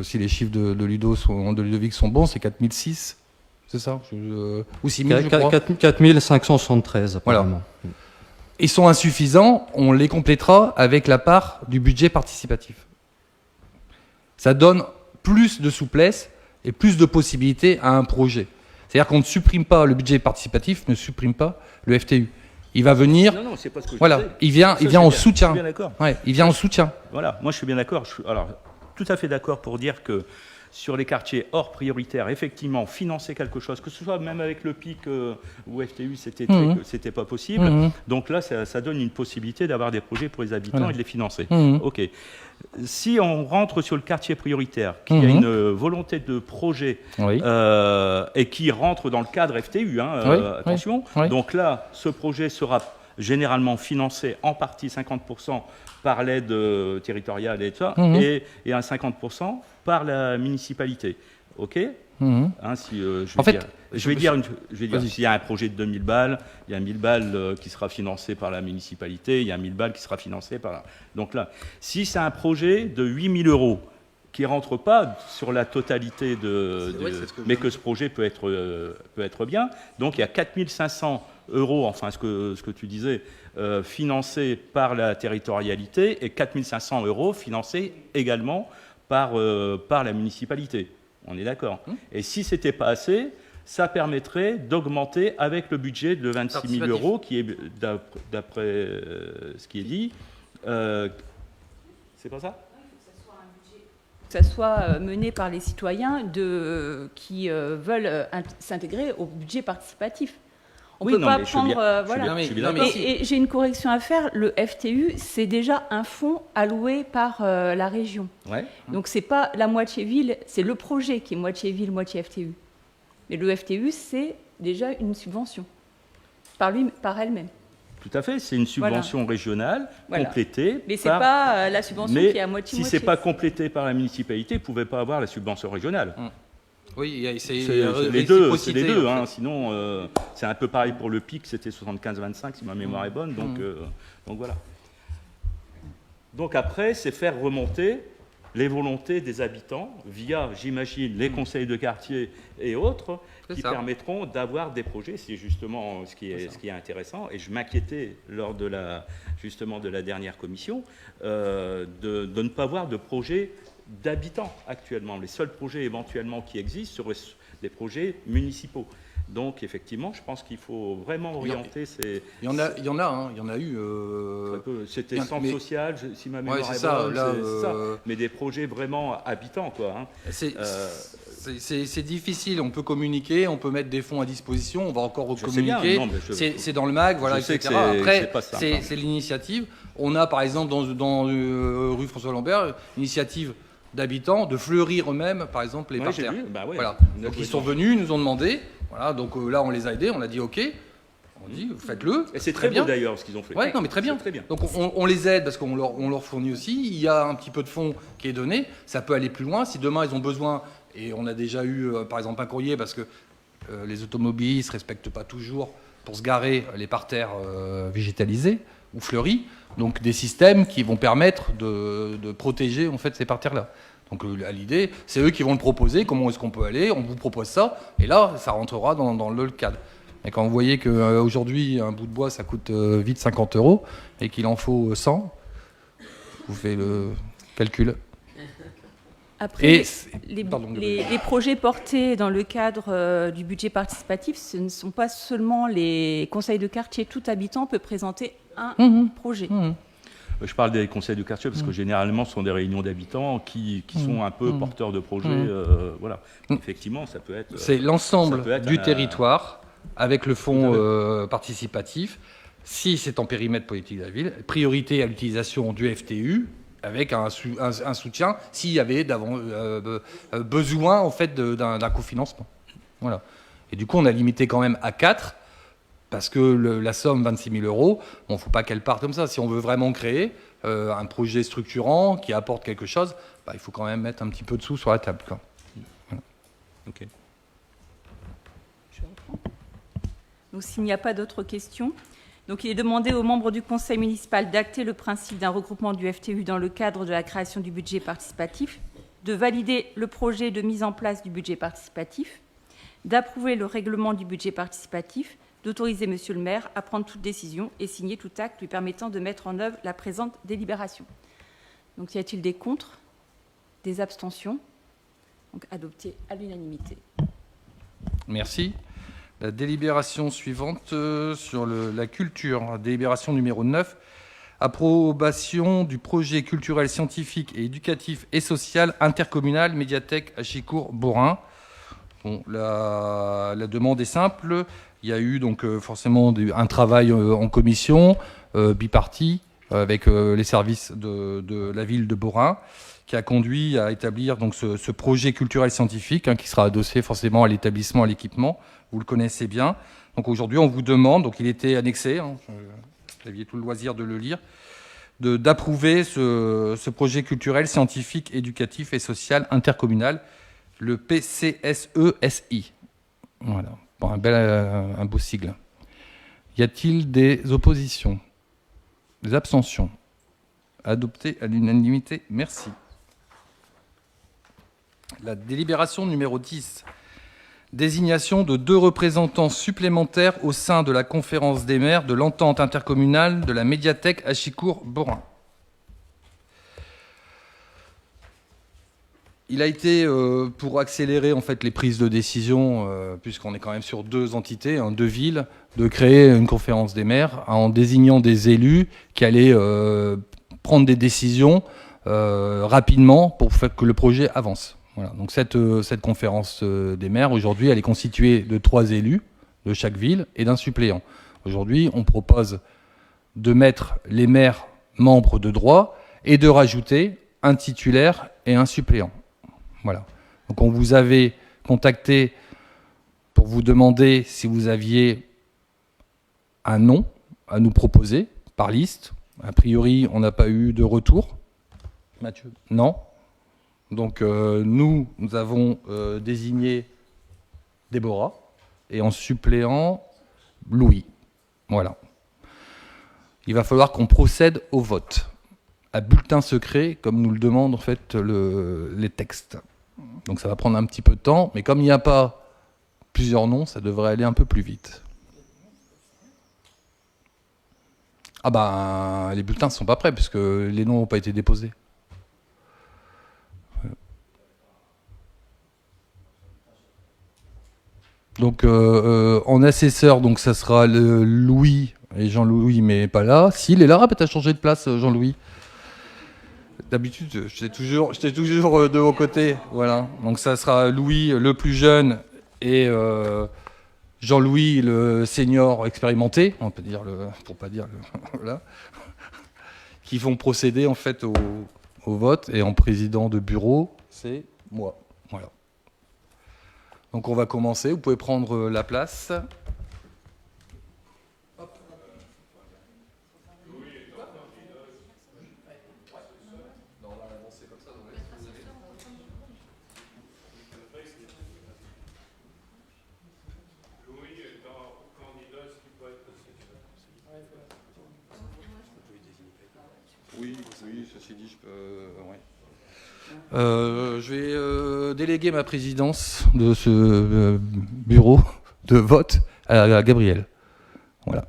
si les chiffres de Ludovic sont bons, c'est 4006, c'est ça ou 6000, je crois. 4573, apparemment. Voilà. Ils sont insuffisants, on les complétera avec la part du budget participatif. Ça donne plus de souplesse et plus de possibilités à un projet. C'est-à-dire qu'on ne supprime pas le budget participatif, ne supprime pas le FTU. Il va venir. Non, c'est pas ce que je voilà, disais. il vient en soutien. Je suis bien d'accord. Ouais, il vient en soutien. Voilà, moi je suis bien d'accord. Alors, tout à fait d'accord pour dire que sur les quartiers hors prioritaires, effectivement, financer quelque chose, que ce soit même avec le PIC ou FTU, c'était pas possible. Donc là, ça donne une possibilité d'avoir des projets pour les habitants et de les financer. Ok. Si on rentre sur le quartier prioritaire, qu'il y a une volonté de projet et qui rentre dans le cadre FTU, attention, donc là, ce projet sera généralement financé en partie 50% par l'aide territoriale et tout ça, et à 50% par la municipalité. OK je vais dire, s'il y a un projet de 2000 balles, il y a 1000 balles qui sera financé par la municipalité, il y a 1000 balles qui sera financé par... Donc là, si c'est un projet de 8000 euros qui ne rentre pas sur la totalité mais que ce projet peut être bien, donc il y a 4500 euros, enfin ce que tu disais, financés par la territorialité et 4500 euros financés également par la municipalité. On est d'accord. Et si ce n'était pas assez, ça permettrait d'augmenter avec le budget de 26 000 euros qui est, d'après ce qui est dit, c'est pas ça ? Que ça soit mené par les citoyens qui veulent s'intégrer au budget participatif. On ne peut pas prendre... voilà. Et j'ai une correction à faire. Le FTU, c'est déjà un fonds alloué par la région. Ouais. Donc, ce n'est pas la moitié ville, c'est le projet qui est moitié ville, moitié FTU. Mais le FTU, c'est déjà une subvention par elle-même. Tout à fait, c'est une subvention régionale complétée. Mais ce n'est pas la subvention qui est à moitié-moitié. Si ce n'est pas complété par la municipalité, vous ne pouvez pas avoir la subvention régionale. Oui, c'est les deux, en fait. Sinon c'est un peu pareil pour le PIC, c'était 75-25 si ma mémoire est bonne, donc voilà. Donc après, c'est faire remonter les volontés des habitants via, j'imagine, les conseils de quartier et autres, qui permettront d'avoir des projets. C'est justement ce qui est intéressant, et je m'inquiétais lors de la dernière commission de ne pas voir de projets d'habitants actuellement. Les seuls projets éventuellement qui existent seraient des projets municipaux. Donc effectivement, je pense qu'il faut vraiment orienter ces... Il y en a eu... C'était centre social, si ma mémoire est bonne, c'est ça. Mais des projets vraiment habitants, quoi. C'est difficile, on peut communiquer, on peut mettre des fonds à disposition, on va encore Je sais communiquer. bien, non, mais C'est dans le MAG, voilà, Je sais etc. que c'est Après, pas simple, hein. c'est l'initiative. On a par exemple dans rue François Lambert, l'initiative d'habitants de fleurir eux-mêmes, par exemple, les Ouais, parterres. j'ai vu, bah ouais. Voilà. On a Donc joué ils sont dedans. venus, ils nous ont demandé. Voilà, donc là on les a aidés, on a dit OK. On dit faites-le. Et c'est très bien. beau d'ailleurs ce qu'ils ont fait. Ouais, non, mais très bien. C'est très bien. Donc on les aide parce qu'on leur fournit aussi. Il y a un petit peu de fonds qui est donné. Ça peut aller plus loin. Si demain ils ont besoin, et on a déjà eu par exemple un courrier parce que les automobilistes ne respectent pas toujours pour se garer les parterres végétalisés ou fleuris. Donc des systèmes qui vont permettre de protéger en fait ces parterres-là. Donc l'idée, c'est eux qui vont le proposer. Comment est-ce qu'on peut aller? On vous propose ça. Et là, ça rentrera dans le cadre. Et quand vous voyez qu'aujourd'hui, un bout de bois, ça coûte vite 50 € et qu'il en faut 100, vous faites le calcul. Après, Et pardon, les projets portés dans le cadre du budget participatif, ce ne sont pas seulement les conseils de quartier. Tout habitant peut présenter un projet. Je parle des conseils de quartier parce que généralement, ce sont des réunions d'habitants qui sont un peu porteurs de projets. Voilà. Effectivement, ça peut être. C'est l'ensemble ça peut être du territoire avec le fonds participatif. Si c'est en périmètre politique de la ville, priorité à l'utilisation du FTU avec un soutien s'il y avait besoin en fait d'un cofinancement. Voilà. Et du coup, on a limité quand même à 4 parce que la somme 26 000 €, il ne faut pas qu'elle parte comme ça. Si on veut vraiment créer un projet structurant qui apporte quelque chose, il faut quand même mettre un petit peu de sous sur la table, quoi. Voilà. Ok. Donc s'il n'y a pas d'autres questions, donc il est demandé aux membres du conseil municipal d'acter le principe d'un regroupement du FTU dans le cadre de la création du budget participatif, de valider le projet de mise en place du budget participatif, d'approuver le règlement du budget participatif, d'autoriser Monsieur le maire à prendre toute décision et signer tout acte lui permettant de mettre en œuvre la présente délibération. Donc y a-t-il des contre, des abstentions? Donc adopté à l'unanimité. Merci. La délibération suivante sur la culture, délibération numéro 9, approbation du projet culturel, scientifique et éducatif et social intercommunal médiathèque Achicourt-Borin. Bon, la demande est simple. Il y a eu donc forcément un travail en commission bipartis avec les services de la ville de Borin qui a conduit à établir donc ce projet culturel scientifique qui sera adossé forcément à l'établissement, à l'équipement. Vous le connaissez bien. Donc aujourd'hui, on vous demande, donc il était annexé, vous aviez tout le loisir de le lire, d'approuver ce projet culturel, scientifique, éducatif et social intercommunal, le PCSESI. Voilà, bon, un beau sigle. Y a-t-il des oppositions? Des abstentions? Adopté à l'unanimité, merci. La délibération numéro 10. Désignation de 2 représentants supplémentaires au sein de la conférence des maires de l'entente intercommunale de la médiathèque Achicourt-Borin. Il a été, pour accélérer en fait les prises de décision, puisqu'on est quand même sur 2 entités, 2 villes, de créer une conférence des maires en désignant des élus qui allaient prendre des décisions rapidement pour faire que le projet avance. Voilà. Donc cette conférence des maires, aujourd'hui, elle est constituée de 3 élus de chaque ville et d'un suppléant. Aujourd'hui, on propose de mettre les maires membres de droit et de rajouter un titulaire et un suppléant. Voilà. Donc on vous avait contacté pour vous demander si vous aviez un nom à nous proposer par liste. A priori, on n'a pas eu de retour. Mathieu? Non. Donc nous avons désigné Déborah et en suppléant Louis. Voilà. Il va falloir qu'on procède au vote à bulletin secret, comme nous le demandent en fait les textes. Donc ça va prendre un petit peu de temps, mais comme il n'y a pas plusieurs noms, ça devrait aller un peu plus vite. Ah ben, les bulletins ne sont pas prêts, puisque les noms n'ont pas été déposés. Donc en assesseur, donc ça sera Louis et Jean-Louis, mais pas là. Si, il est là, tu as changé de place, Jean-Louis. D'habitude, j'étais toujours de vos côtés. Voilà. Donc ça sera Louis, le plus jeune, et Jean-Louis, le senior expérimenté, on peut dire pour pas dire voilà, qui vont procéder en fait au vote. Et en président de bureau, c'est moi. Voilà. Donc on va commencer. Vous pouvez prendre la place. Oui, ceci dit, je peux. Ouais. Je vais déléguer ma présidence de ce bureau de vote à Gabriel. Voilà.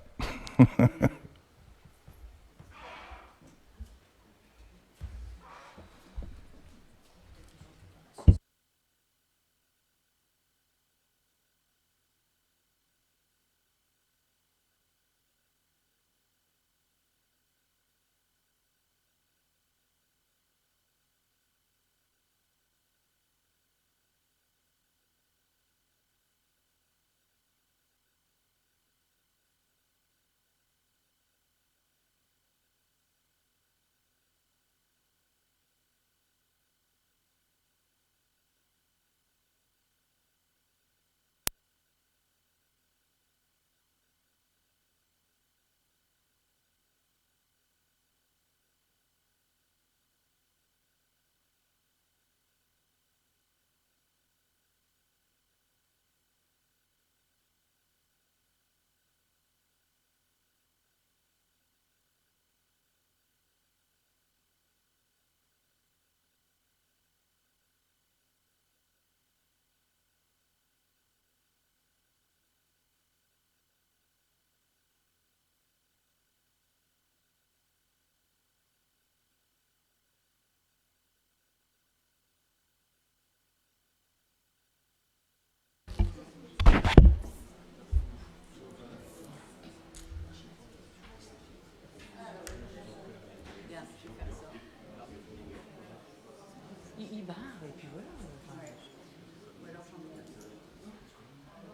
Il barre et puis voilà.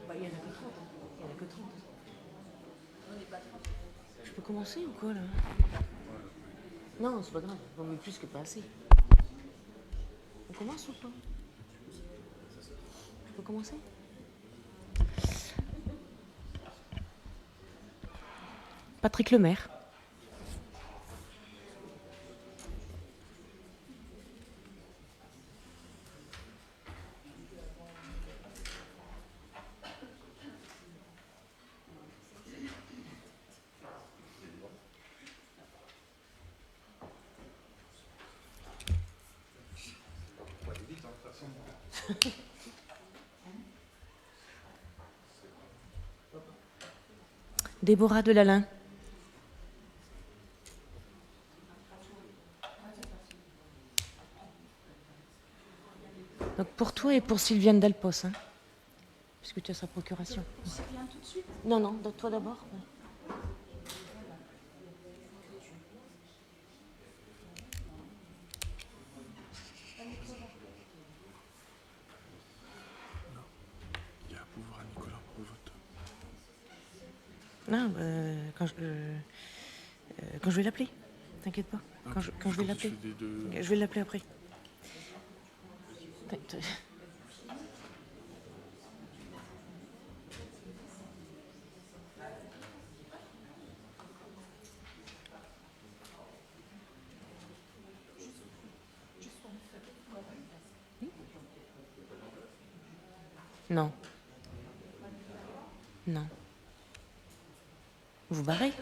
Bah, il y en a que 30. Il y en a que 30. Je peux commencer ou quoi là? Non, c'est pas grave. Vaut mieux plus que pas assez. On commence ou pas? Je peux commencer? Patrick Lemaire. Déborah Delalin. Donc pour toi et pour Sylviane Delpos, hein, puisque tu as sa procuration. Sylviane tout de suite. Non, non, toi d'abord. Non, quand je vais l'appeler, t'inquiète pas. Quand je vais l'appeler, je vais l'appeler après. Non. Non. Vous barrez?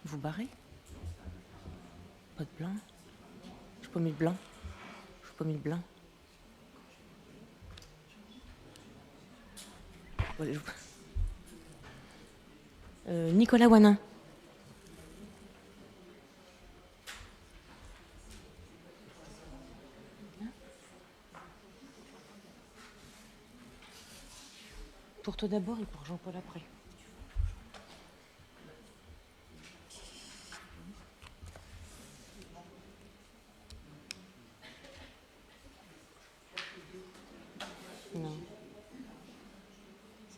Vous barrez? Pas de blanc. Je pas mis de blanc. Je pas mis de blanc. Nicolas Wanin. Pour toi d'abord et pour Jean-Paul après.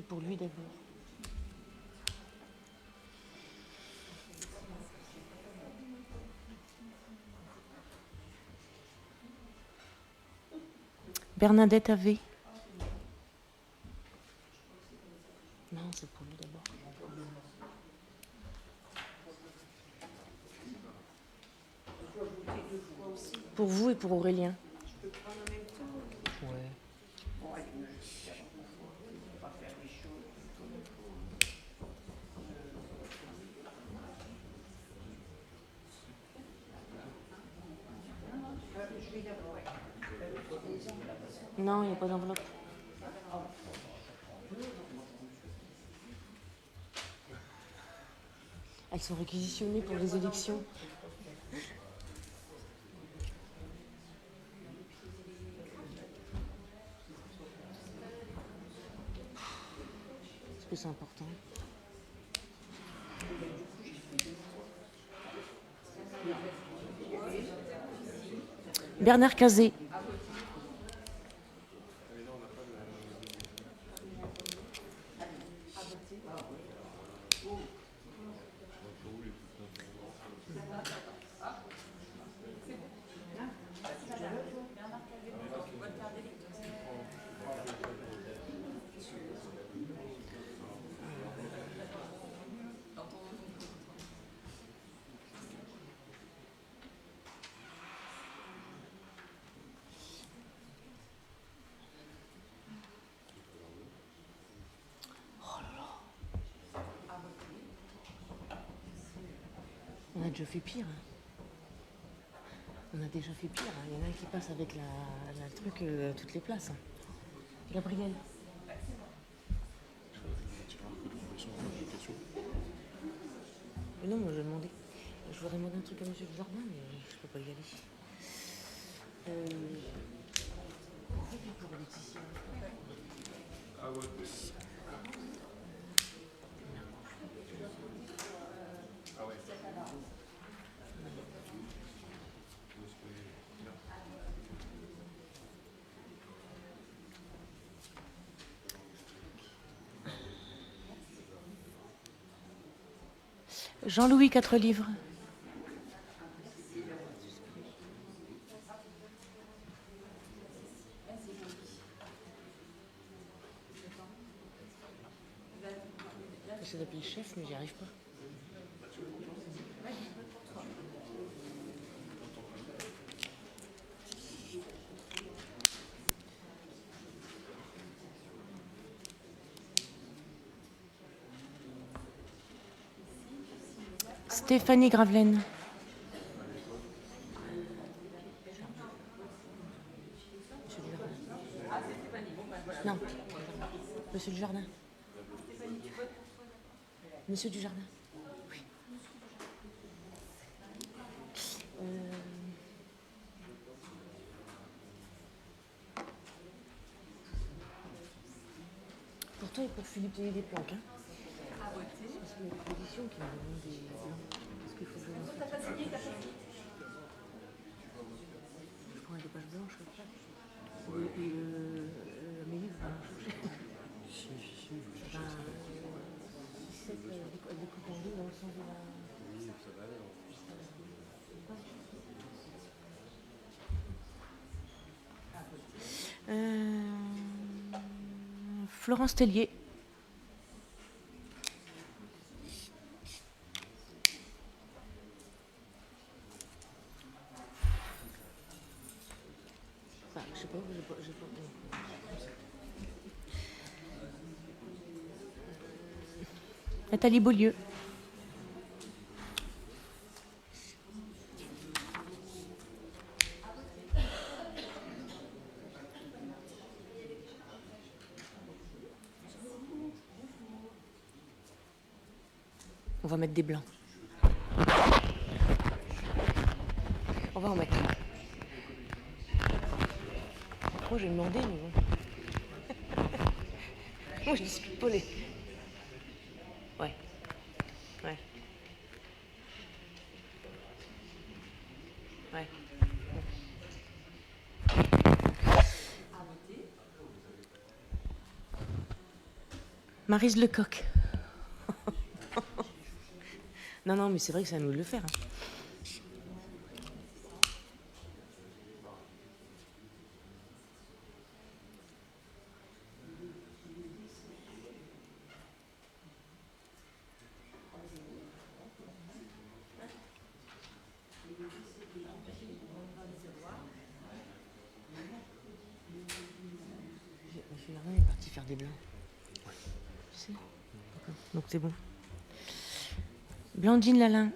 C'est pour lui d'abord. Bernadette avait. Non, c'est pour lui d'abord. Pour vous et pour Aurélien. Ouais. Non, il n'y a pas d'enveloppe. Elles sont réquisitionnées pour les élections. Est-ce que c'est important? Bernard Cazé. On a déjà fait pire. On a déjà fait pire. Il y en a un qui passe avec la truc à toutes les places. Gabriel. Mais non, moi je demandais. Je voudrais demander un truc à Monsieur Dujardin, mais je peux pas y aller. Pour Laetitia. Ah ouais. Jean-Louis 4 livres. J'essaie d'appeler le chef, mais j'y arrive pas. Stéphanie Gravelaine. Non. Monsieur Dujardin. Monsieur Dujardin. Oui. Pour toi et pour Philippe Desplanques. Hein. Parce que l'édition qui me demande des blancs. Est-ce qu'il faut que je t'as pas signé, t'as pas signé. Je prends des pages blanches comme ça. Ouais. Et Amélie va changer. Si, elle découpe en deux dans le sens de la... Oui, ça va aller. Florence Tellier. Enfin, je sais pas, j'ai pas... Nathalie Beaulieu. On va mettre des blancs. On va en mettre. Moi j'ai demandé, mais bon. Moi je discute pas les... Ouais. Ouais. Ouais. Maryse Lecoq. Non, non, mais c'est vrai que c'est à nous de le faire. Hein. Germain est parti faire des blancs. Tu sais. Donc c'est bon. Blandine Lalin.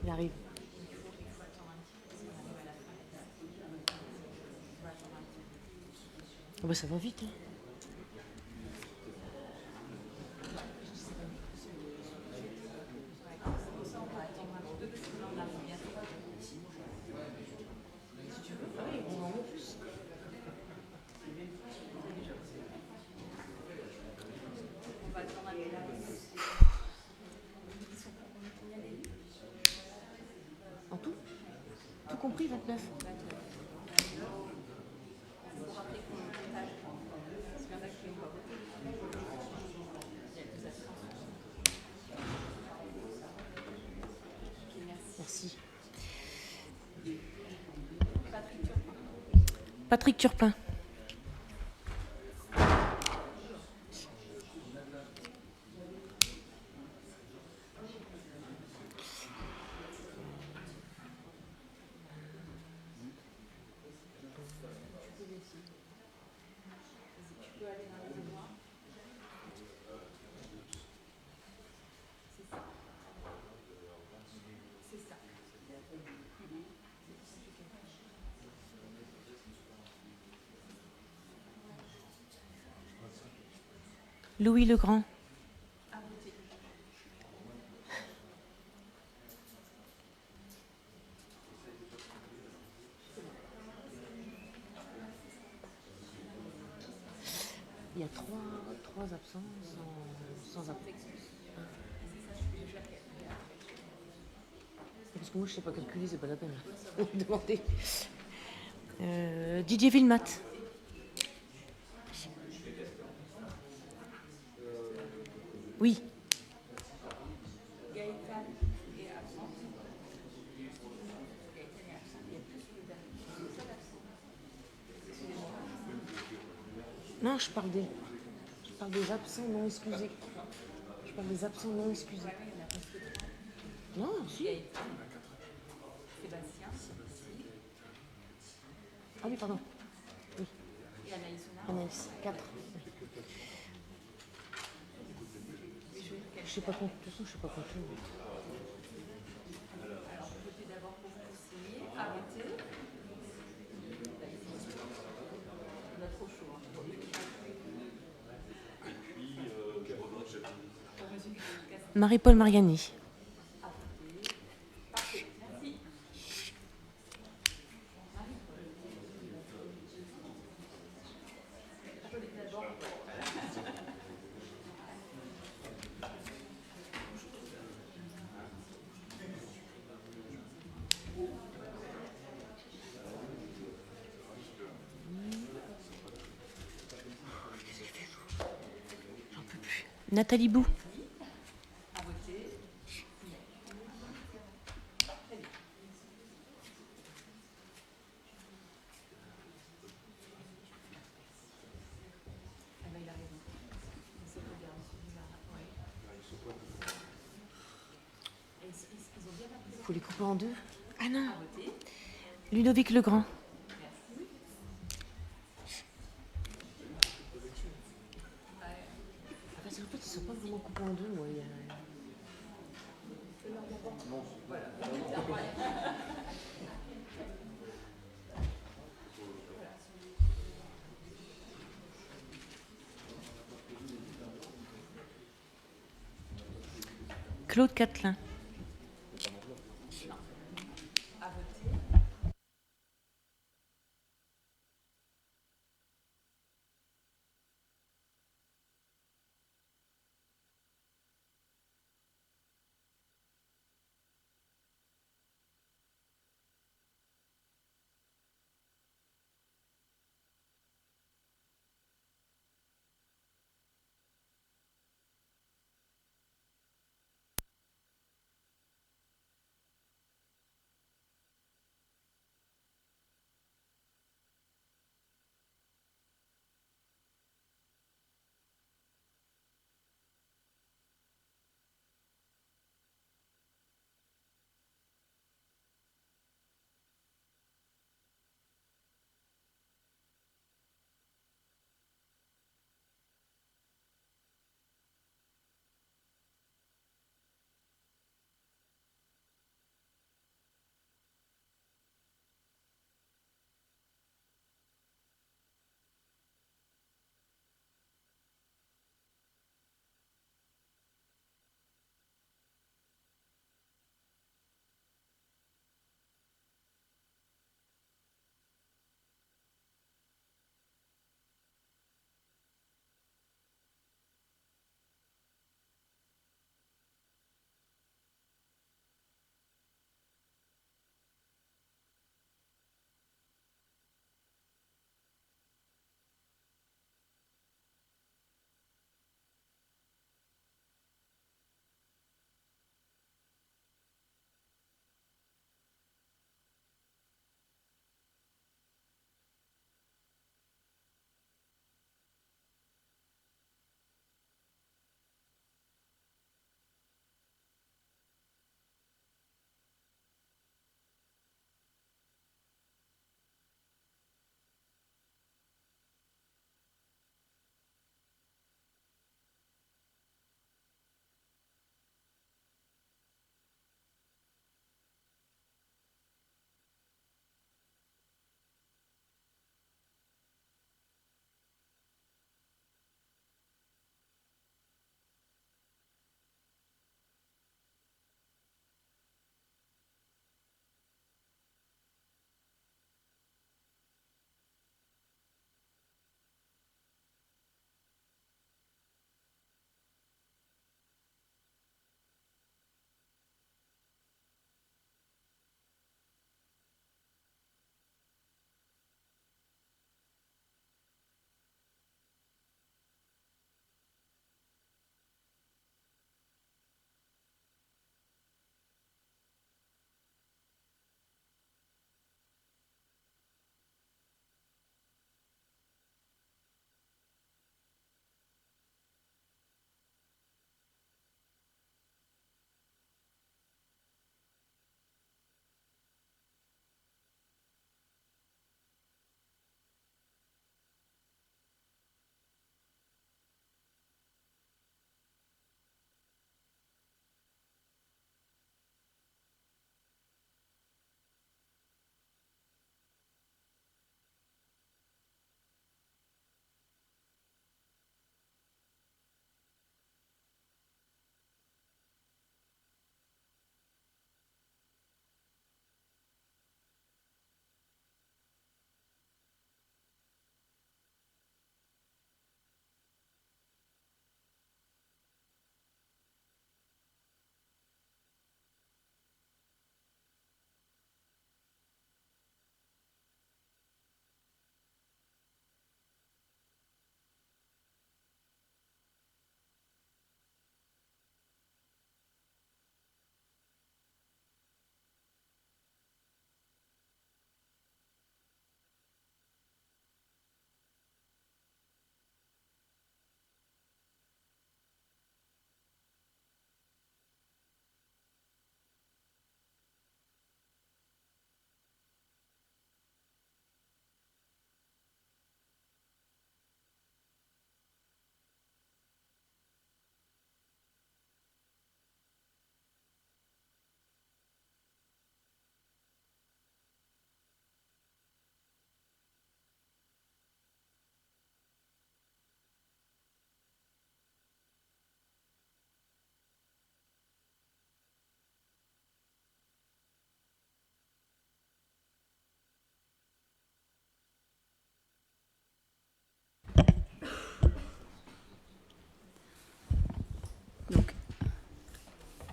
Il arrive. Oh bah ça va vite. Hein. En tout? Tout compris, 29. Merci. Patrick Turpin. Louis Legrand. Il y a trois absents sans absence. Parce que moi je ne sais pas calculer, c'est pas la peine. Demandez. Didier Villemat. Oui. Non, je parle des absents non excusés. Je parle des absents non excusés. Non, si. Ah oui, pardon. Oui. Anaïs, 4. Je sais pas compter. De toute façon, je sais pas compter. Alors, votez d'abord pour vous signer, arrêtez. On a trop chaud. Marie-Paul Mariani. Parfait, merci. Nathalie Bou. Il faut les couper en deux. Ah non. Ludovic Legrand. Parce qu'en fait, ils ne sont pas vraiment coupés en deux, moi. Claude Catelin.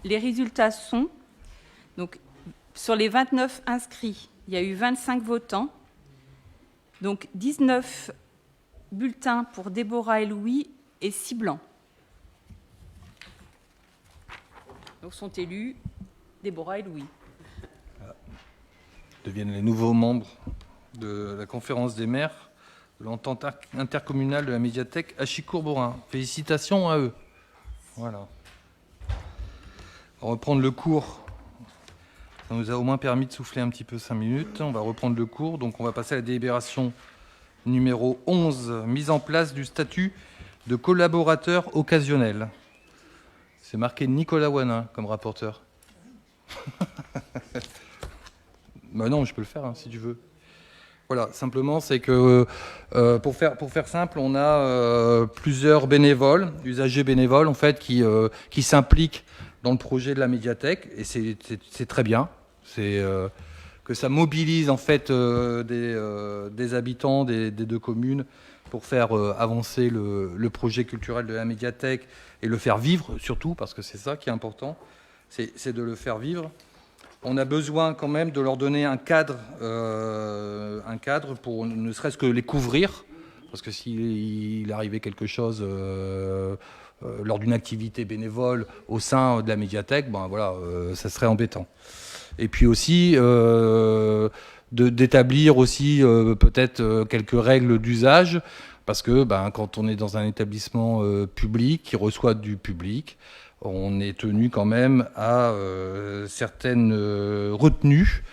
les résultats sont, donc, sur les 29 inscrits, il y a eu 25 votants, donc 19 bulletins pour Déborah et Louis et 6 blancs. Donc sont élus Déborah et Louis. Deviennent les nouveaux membres de la conférence des maires de l'entente intercommunale de la médiathèque Achicourt-Borin. Félicitations à eux. Voilà. On va reprendre le cours. Ça nous a au moins permis de souffler un petit peu 5 minutes. On va reprendre le cours. Donc on va passer à la délibération numéro 11, mise en place du statut de collaborateur occasionnel. C'est marqué Nicolas Wanin comme rapporteur. Bah non, je peux le faire si tu veux. Voilà, simplement, c'est que pour faire simple, on a plusieurs bénévoles, usagers bénévoles en fait, qui s'impliquent dans le projet de la médiathèque, et c'est très bien. C'est que ça mobilise en fait des habitants des deux communes pour faire avancer le projet culturel de la médiathèque et le faire vivre surtout, parce que c'est ça qui est important, c'est de le faire vivre. On a besoin quand même de leur donner un cadre pour ne serait-ce que les couvrir, parce que s'il arrivait quelque chose lors d'une activité bénévole au sein de la médiathèque, ben voilà, ça serait embêtant. Et puis aussi d'établir aussi peut-être quelques règles d'usage, parce que quand on est dans un établissement public qui reçoit du public, on est tenu quand même à certaines retenues,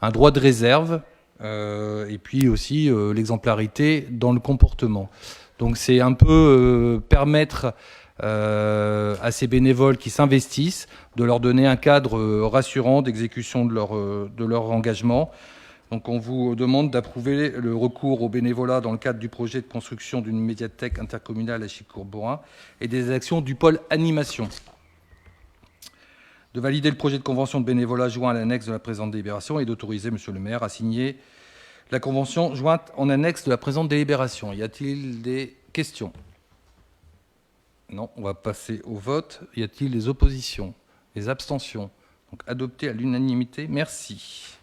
un droit de réserve, et puis aussi l'exemplarité dans le comportement. Donc c'est un peu permettre à ces bénévoles qui s'investissent de leur donner un cadre rassurant d'exécution de leur engagement. Donc on vous demande d'approuver le recours au bénévolat dans le cadre du projet de construction d'une médiathèque intercommunale à Achicourt-Borin et des actions du pôle animation. De valider le projet de convention de bénévolat joint à l'annexe de la présente délibération et d'autoriser Monsieur le maire à signer la convention jointe en annexe de la présente délibération. Y a-t-il des questions ? Non, on va passer au vote. Y a-t-il des oppositions ? Des abstentions ? Donc adopté à l'unanimité, merci.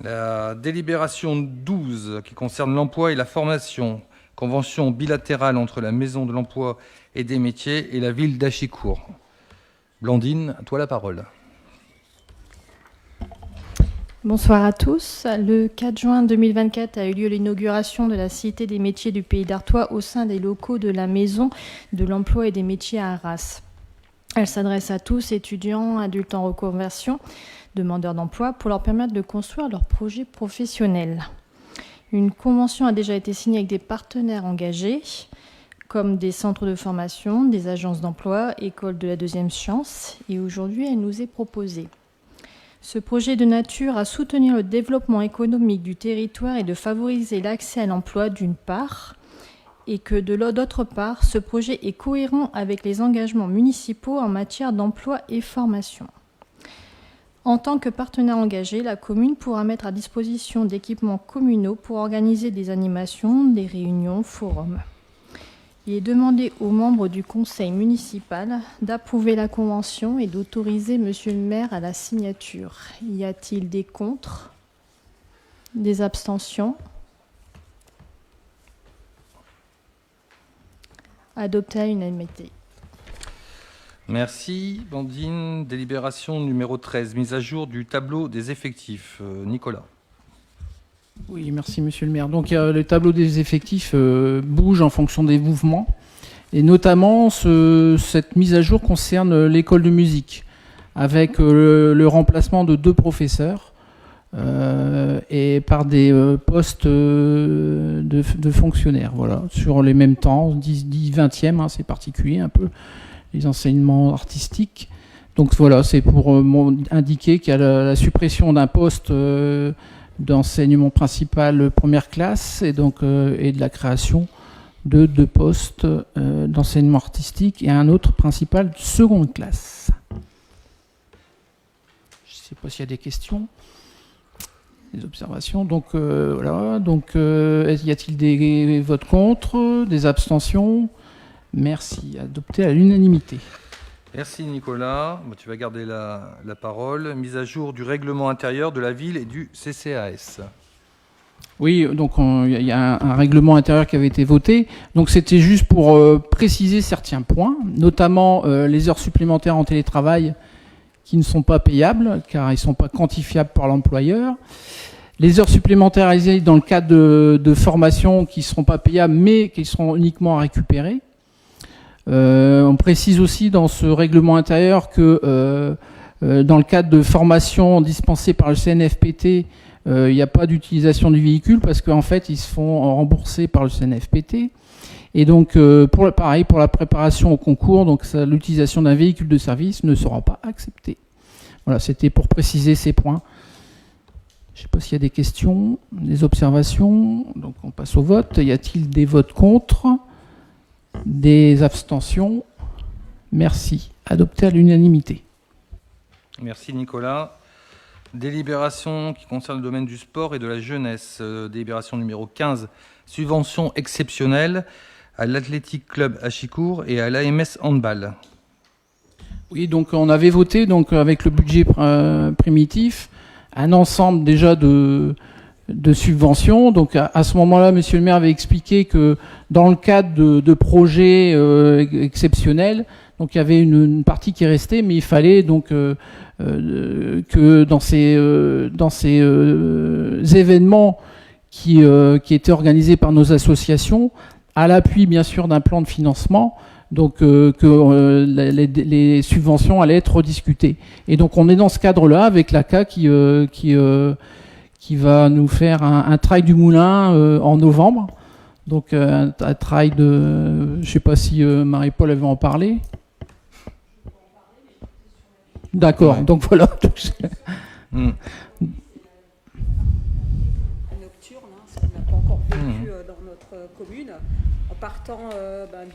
La délibération 12 qui concerne l'emploi et la formation, convention bilatérale entre la Maison de l'Emploi et des Métiers et la ville d'Achicourt. Blandine, à toi la parole. Bonsoir à tous. Le 4 juin 2024 a eu lieu l'inauguration de la Cité des métiers du Pays d'Artois au sein des locaux de la Maison de l'Emploi et des Métiers à Arras. Elle s'adresse à tous, étudiants, adultes en reconversion, demandeurs d'emploi, pour leur permettre de construire leur projet professionnel. Une convention a déjà été signée avec des partenaires engagés, comme des centres de formation, des agences d'emploi, écoles de la deuxième chance, et aujourd'hui elle nous est proposée. Ce projet est de nature à soutenir le développement économique du territoire et de favoriser l'accès à l'emploi d'une part, et que d'autre part, ce projet est cohérent avec les engagements municipaux en matière d'emploi et formation. En tant que partenaire engagé, la commune pourra mettre à disposition d'équipements communaux pour organiser des animations, des réunions, forums. Il est demandé aux membres du conseil municipal d'approuver la convention et d'autoriser Monsieur le maire à la signature. Y a-t-il des contre ? Des abstentions ? Adopté à l'unanimité. Merci, Blandine. Délibération numéro 13, mise à jour du tableau des effectifs. Nicolas. Oui, merci Monsieur le maire. Donc le tableau des effectifs bouge en fonction des mouvements. Et notamment, cette mise à jour concerne l'école de musique, avec le remplacement de 2 professeurs et par des postes de fonctionnaires. Voilà, sur les mêmes temps, 10-20e, c'est particulier un peu, les enseignements artistiques. Donc voilà, c'est pour indiquer qu'il y a la suppression d'un poste d'enseignement principal première classe et donc et de la création de 2 postes d'enseignement artistique et un autre principal de seconde classe. Je ne sais pas s'il y a des questions, des observations. Donc voilà. Donc y a-t-il des votes contre, des abstentions ? Merci. Adopté à l'unanimité. Merci Nicolas. Bon, tu vas garder la parole. Mise à jour du règlement intérieur de la ville et du CCAS. Oui, donc il y a un règlement intérieur qui avait été voté. Donc c'était juste pour préciser certains points, notamment les heures supplémentaires en télétravail qui ne sont pas payables car ils ne sont pas quantifiables par l'employeur. Les heures supplémentaires réalisées dans le cadre de formation qui ne seront pas payables mais qui seront uniquement à récupérer. On précise aussi dans ce règlement intérieur que dans le cadre de formation dispensée par le CNFPT, il n'y a pas d'utilisation du véhicule parce qu'en fait, ils se font rembourser par le CNFPT. Et donc, pareil, pour la préparation au concours, donc l'utilisation d'un véhicule de service ne sera pas acceptée. Voilà, c'était pour préciser ces points. Je ne sais pas s'il y a des questions, des observations. Donc, on passe au vote. Y a-t-il des votes contre? Des abstentions? Merci. Adopté à l'unanimité. Merci Nicolas. Délibération qui concerne le domaine du sport et de la jeunesse. Délibération numéro 15. Subvention exceptionnelle à l'Athletic Club Achicourt et à l'AMS Handball. Oui, donc on avait voté donc avec le budget primitif un ensemble déjà de subventions. Donc à ce moment-là, Monsieur le maire avait expliqué que dans le cadre de projets exceptionnels, donc il y avait une partie qui restait, mais il fallait donc que dans ces événements qui étaient organisés par nos associations, à l'appui bien sûr d'un plan de financement, donc les subventions allaient être rediscutées. Et donc on est dans ce cadre-là avec l'ACA qui va nous faire un trail du moulin en novembre. Donc un trail de... Je ne sais pas si Marie-Paul avait en parlé. D'accord, ouais. Donc voilà. Nocturne, ce qu'on n'a pas encore vécu dans notre commune, en partant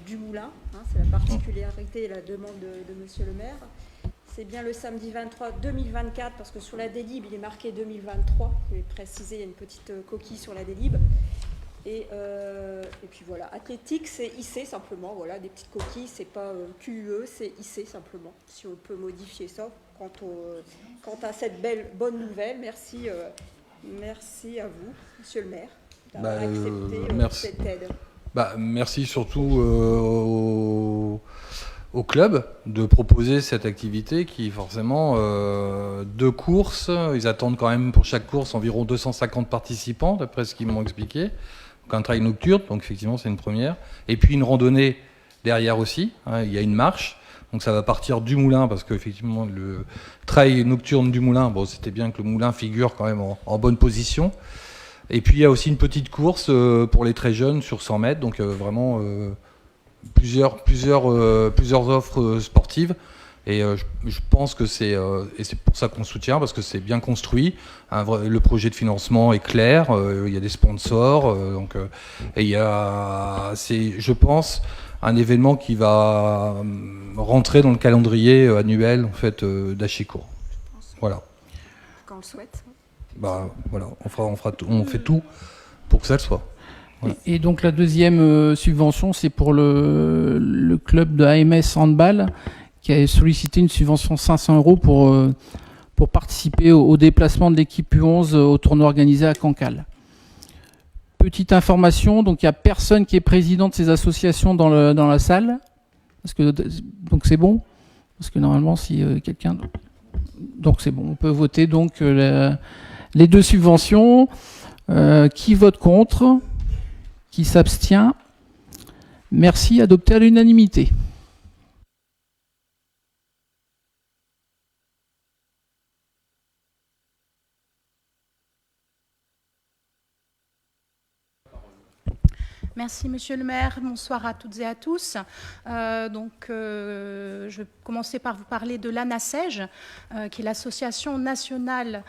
du moulin, c'est la particularité et la demande de Monsieur le maire. C'est bien le samedi 23 2024, parce que sur la délib, il est marqué 2023, je vais préciser, il y a une petite coquille sur la délib. Et puis voilà, athlétique, c'est IC simplement, voilà, des petites coquilles, c'est pas QUE, c'est IC simplement, si on peut modifier ça. Quant à cette bonne nouvelle, merci à vous, Monsieur le maire, d'avoir accepté cette aide. Merci surtout au club de proposer cette activité qui forcément, 2 courses, ils attendent quand même pour chaque course environ 250 participants, d'après ce qu'ils m'ont expliqué. Donc un trail nocturne, donc effectivement c'est une première. Et puis une randonnée derrière aussi, il y a une marche. Donc ça va partir du moulin, parce qu'effectivement le trail nocturne du moulin, bon c'était bien que le moulin figure quand même en bonne position. Et puis il y a aussi une petite course pour les très jeunes sur 100 mètres, donc vraiment plusieurs offres sportives. Et je pense que c'est pour ça qu'on soutient, parce que c'est bien construit. Le projet de financement est clair, il y a des sponsors, et il y a, je pense, un événement qui va rentrer dans le calendrier annuel en fait d'Achicourt. Voilà. Quand on le souhaite. Voilà, on fait tout pour que ça le soit. Voilà. Et donc la deuxième subvention, c'est pour le club de AMS Handball, qui a sollicité une subvention de 500 € pour participer au déplacement de l'équipe U11 au tournoi organisé à Cancale. Petite information, donc il n'y a personne qui est président de ces associations dans la salle. Donc c'est bon. Parce que normalement, si quelqu'un... Donc c'est bon, on peut voter donc les 2 subventions. Qui vote contre? Qui s'abstient? Merci, adopté à l'unanimité. Merci Monsieur le maire, bonsoir à toutes et à tous. Je vais commencer par vous parler de l'ANASEJ, qui est l'association nationale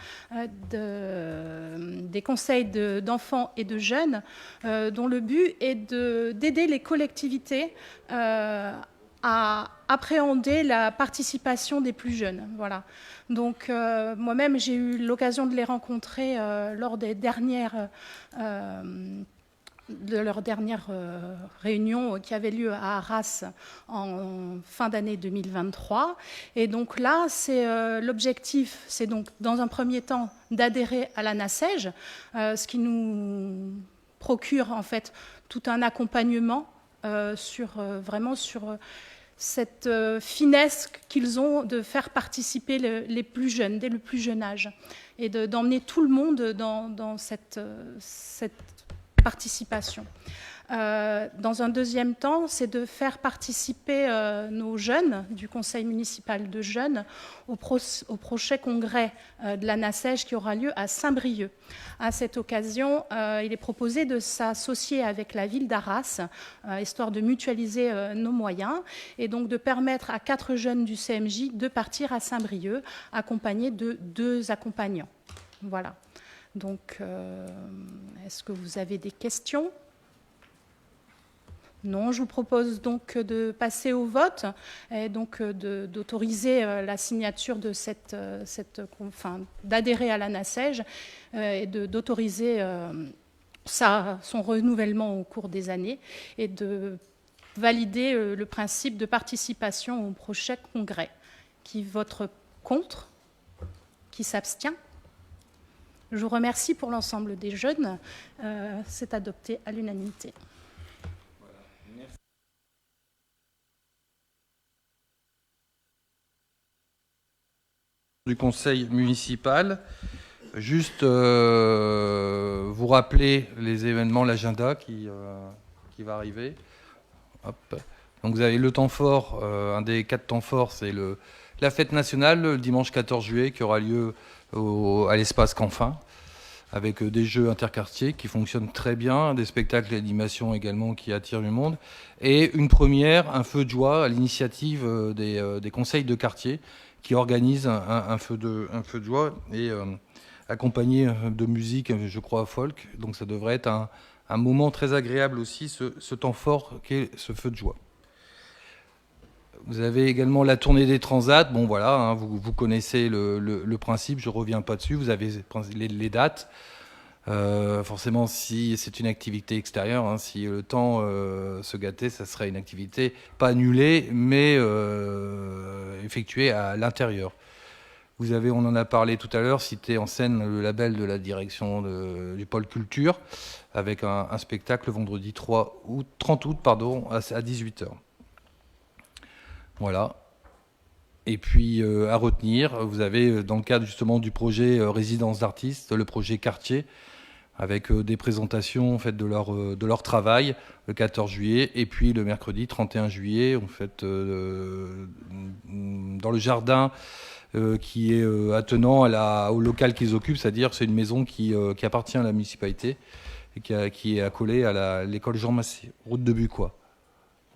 des conseils d'enfants et de jeunes, dont le but est d'aider les collectivités à appréhender la participation des plus jeunes. Voilà. Donc moi-même, j'ai eu l'occasion de les rencontrer lors des dernières de leur dernière réunion qui avait lieu à Arras en fin d'année 2023. Et donc là, l'objectif, c'est donc dans un premier temps d'adhérer à la NACEJ, ce qui nous procure en fait tout un accompagnement sur cette finesse qu'ils ont de faire participer les plus jeunes, dès le plus jeune âge, et d'emmener tout le monde dans cette participation. Dans un deuxième temps, c'est de faire participer nos jeunes du Conseil municipal de jeunes au prochain congrès de la NACEJ qui aura lieu à Saint-Brieuc. À cette occasion, il est proposé de s'associer avec la ville d'Arras, histoire de mutualiser nos moyens et donc de permettre à 4 jeunes du CMJ de partir à Saint-Brieuc, accompagnés de 2 accompagnants. Voilà. Donc, est-ce que vous avez des questions ? Non, je vous propose donc de passer au vote et donc d'autoriser la signature de d'adhérer à la NACEJ et d'autoriser son renouvellement au cours des années et de valider le principe de participation au prochain congrès. Qui vote contre ? Qui s'abstient ? Je vous remercie pour l'ensemble des jeunes. C'est adopté à l'unanimité. Du conseil municipal. Juste vous rappeler les événements, l'agenda qui va arriver. Hop. Donc vous avez le temps fort, un des 4 temps forts, c'est la fête nationale, le dimanche 14 juillet, qui aura lieu à l'espace Canfin, avec des jeux interquartiers qui fonctionnent très bien, des spectacles et d'animation également qui attirent du monde, et une première, un feu de joie à l'initiative des conseils de quartier, qui organise un feu de joie et accompagné de musique, je crois, folk. Donc ça devrait être un moment très agréable aussi, ce temps fort qu'est ce feu de joie. Vous avez également la tournée des transats. Bon voilà, hein, vous connaissez le principe, je ne reviens pas dessus. Vous avez les dates. Forcément, si c'est une activité extérieure, hein, si le temps se gâtait, ça serait une activité pas annulée, mais effectuée à l'intérieur. Vous avez, on en a parlé tout à l'heure, cité en scène le label de la direction du pôle culture, avec un spectacle vendredi 30 août à 18h. Voilà. Et puis, à retenir, vous avez, dans le cadre justement du projet Résidence d'artistes, le projet Quartier, avec des présentations faites de leur travail le 14 juillet, et puis le mercredi 31 juillet, on fait dans le jardin qui est attenant au local qu'ils occupent, c'est-à-dire c'est une maison qui appartient à la municipalité et qui est accolée à l'école Jean Massé, route de Bucois.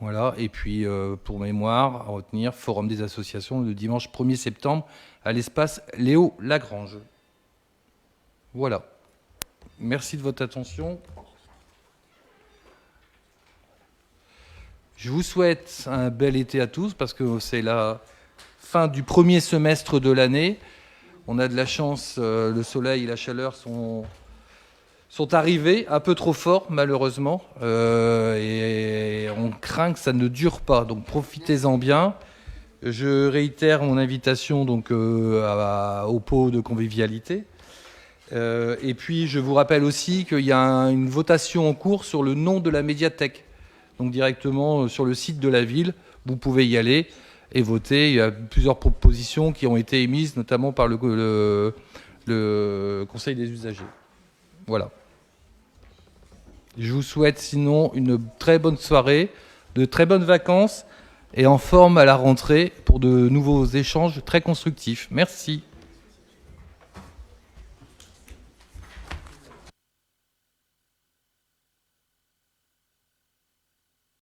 Voilà, et puis pour mémoire, à retenir, Forum des associations le dimanche 1er septembre à l'espace Léo Lagrange. Voilà. Merci de votre attention. Je vous souhaite un bel été à tous parce que c'est la fin du premier semestre de l'année. On a de la chance, le soleil et la chaleur sont arrivés un peu trop fort malheureusement et on craint que ça ne dure pas. Donc profitez-en bien. Je réitère mon invitation donc au pot de convivialité. Et puis je vous rappelle aussi qu'il y a une votation en cours sur le nom de la médiathèque. Donc directement sur le site de la ville, vous pouvez y aller et voter. Il y a plusieurs propositions qui ont été émises, notamment par le Conseil des usagers. Voilà. Je vous souhaite sinon une très bonne soirée, de très bonnes vacances et en forme à la rentrée pour de nouveaux échanges très constructifs. Merci.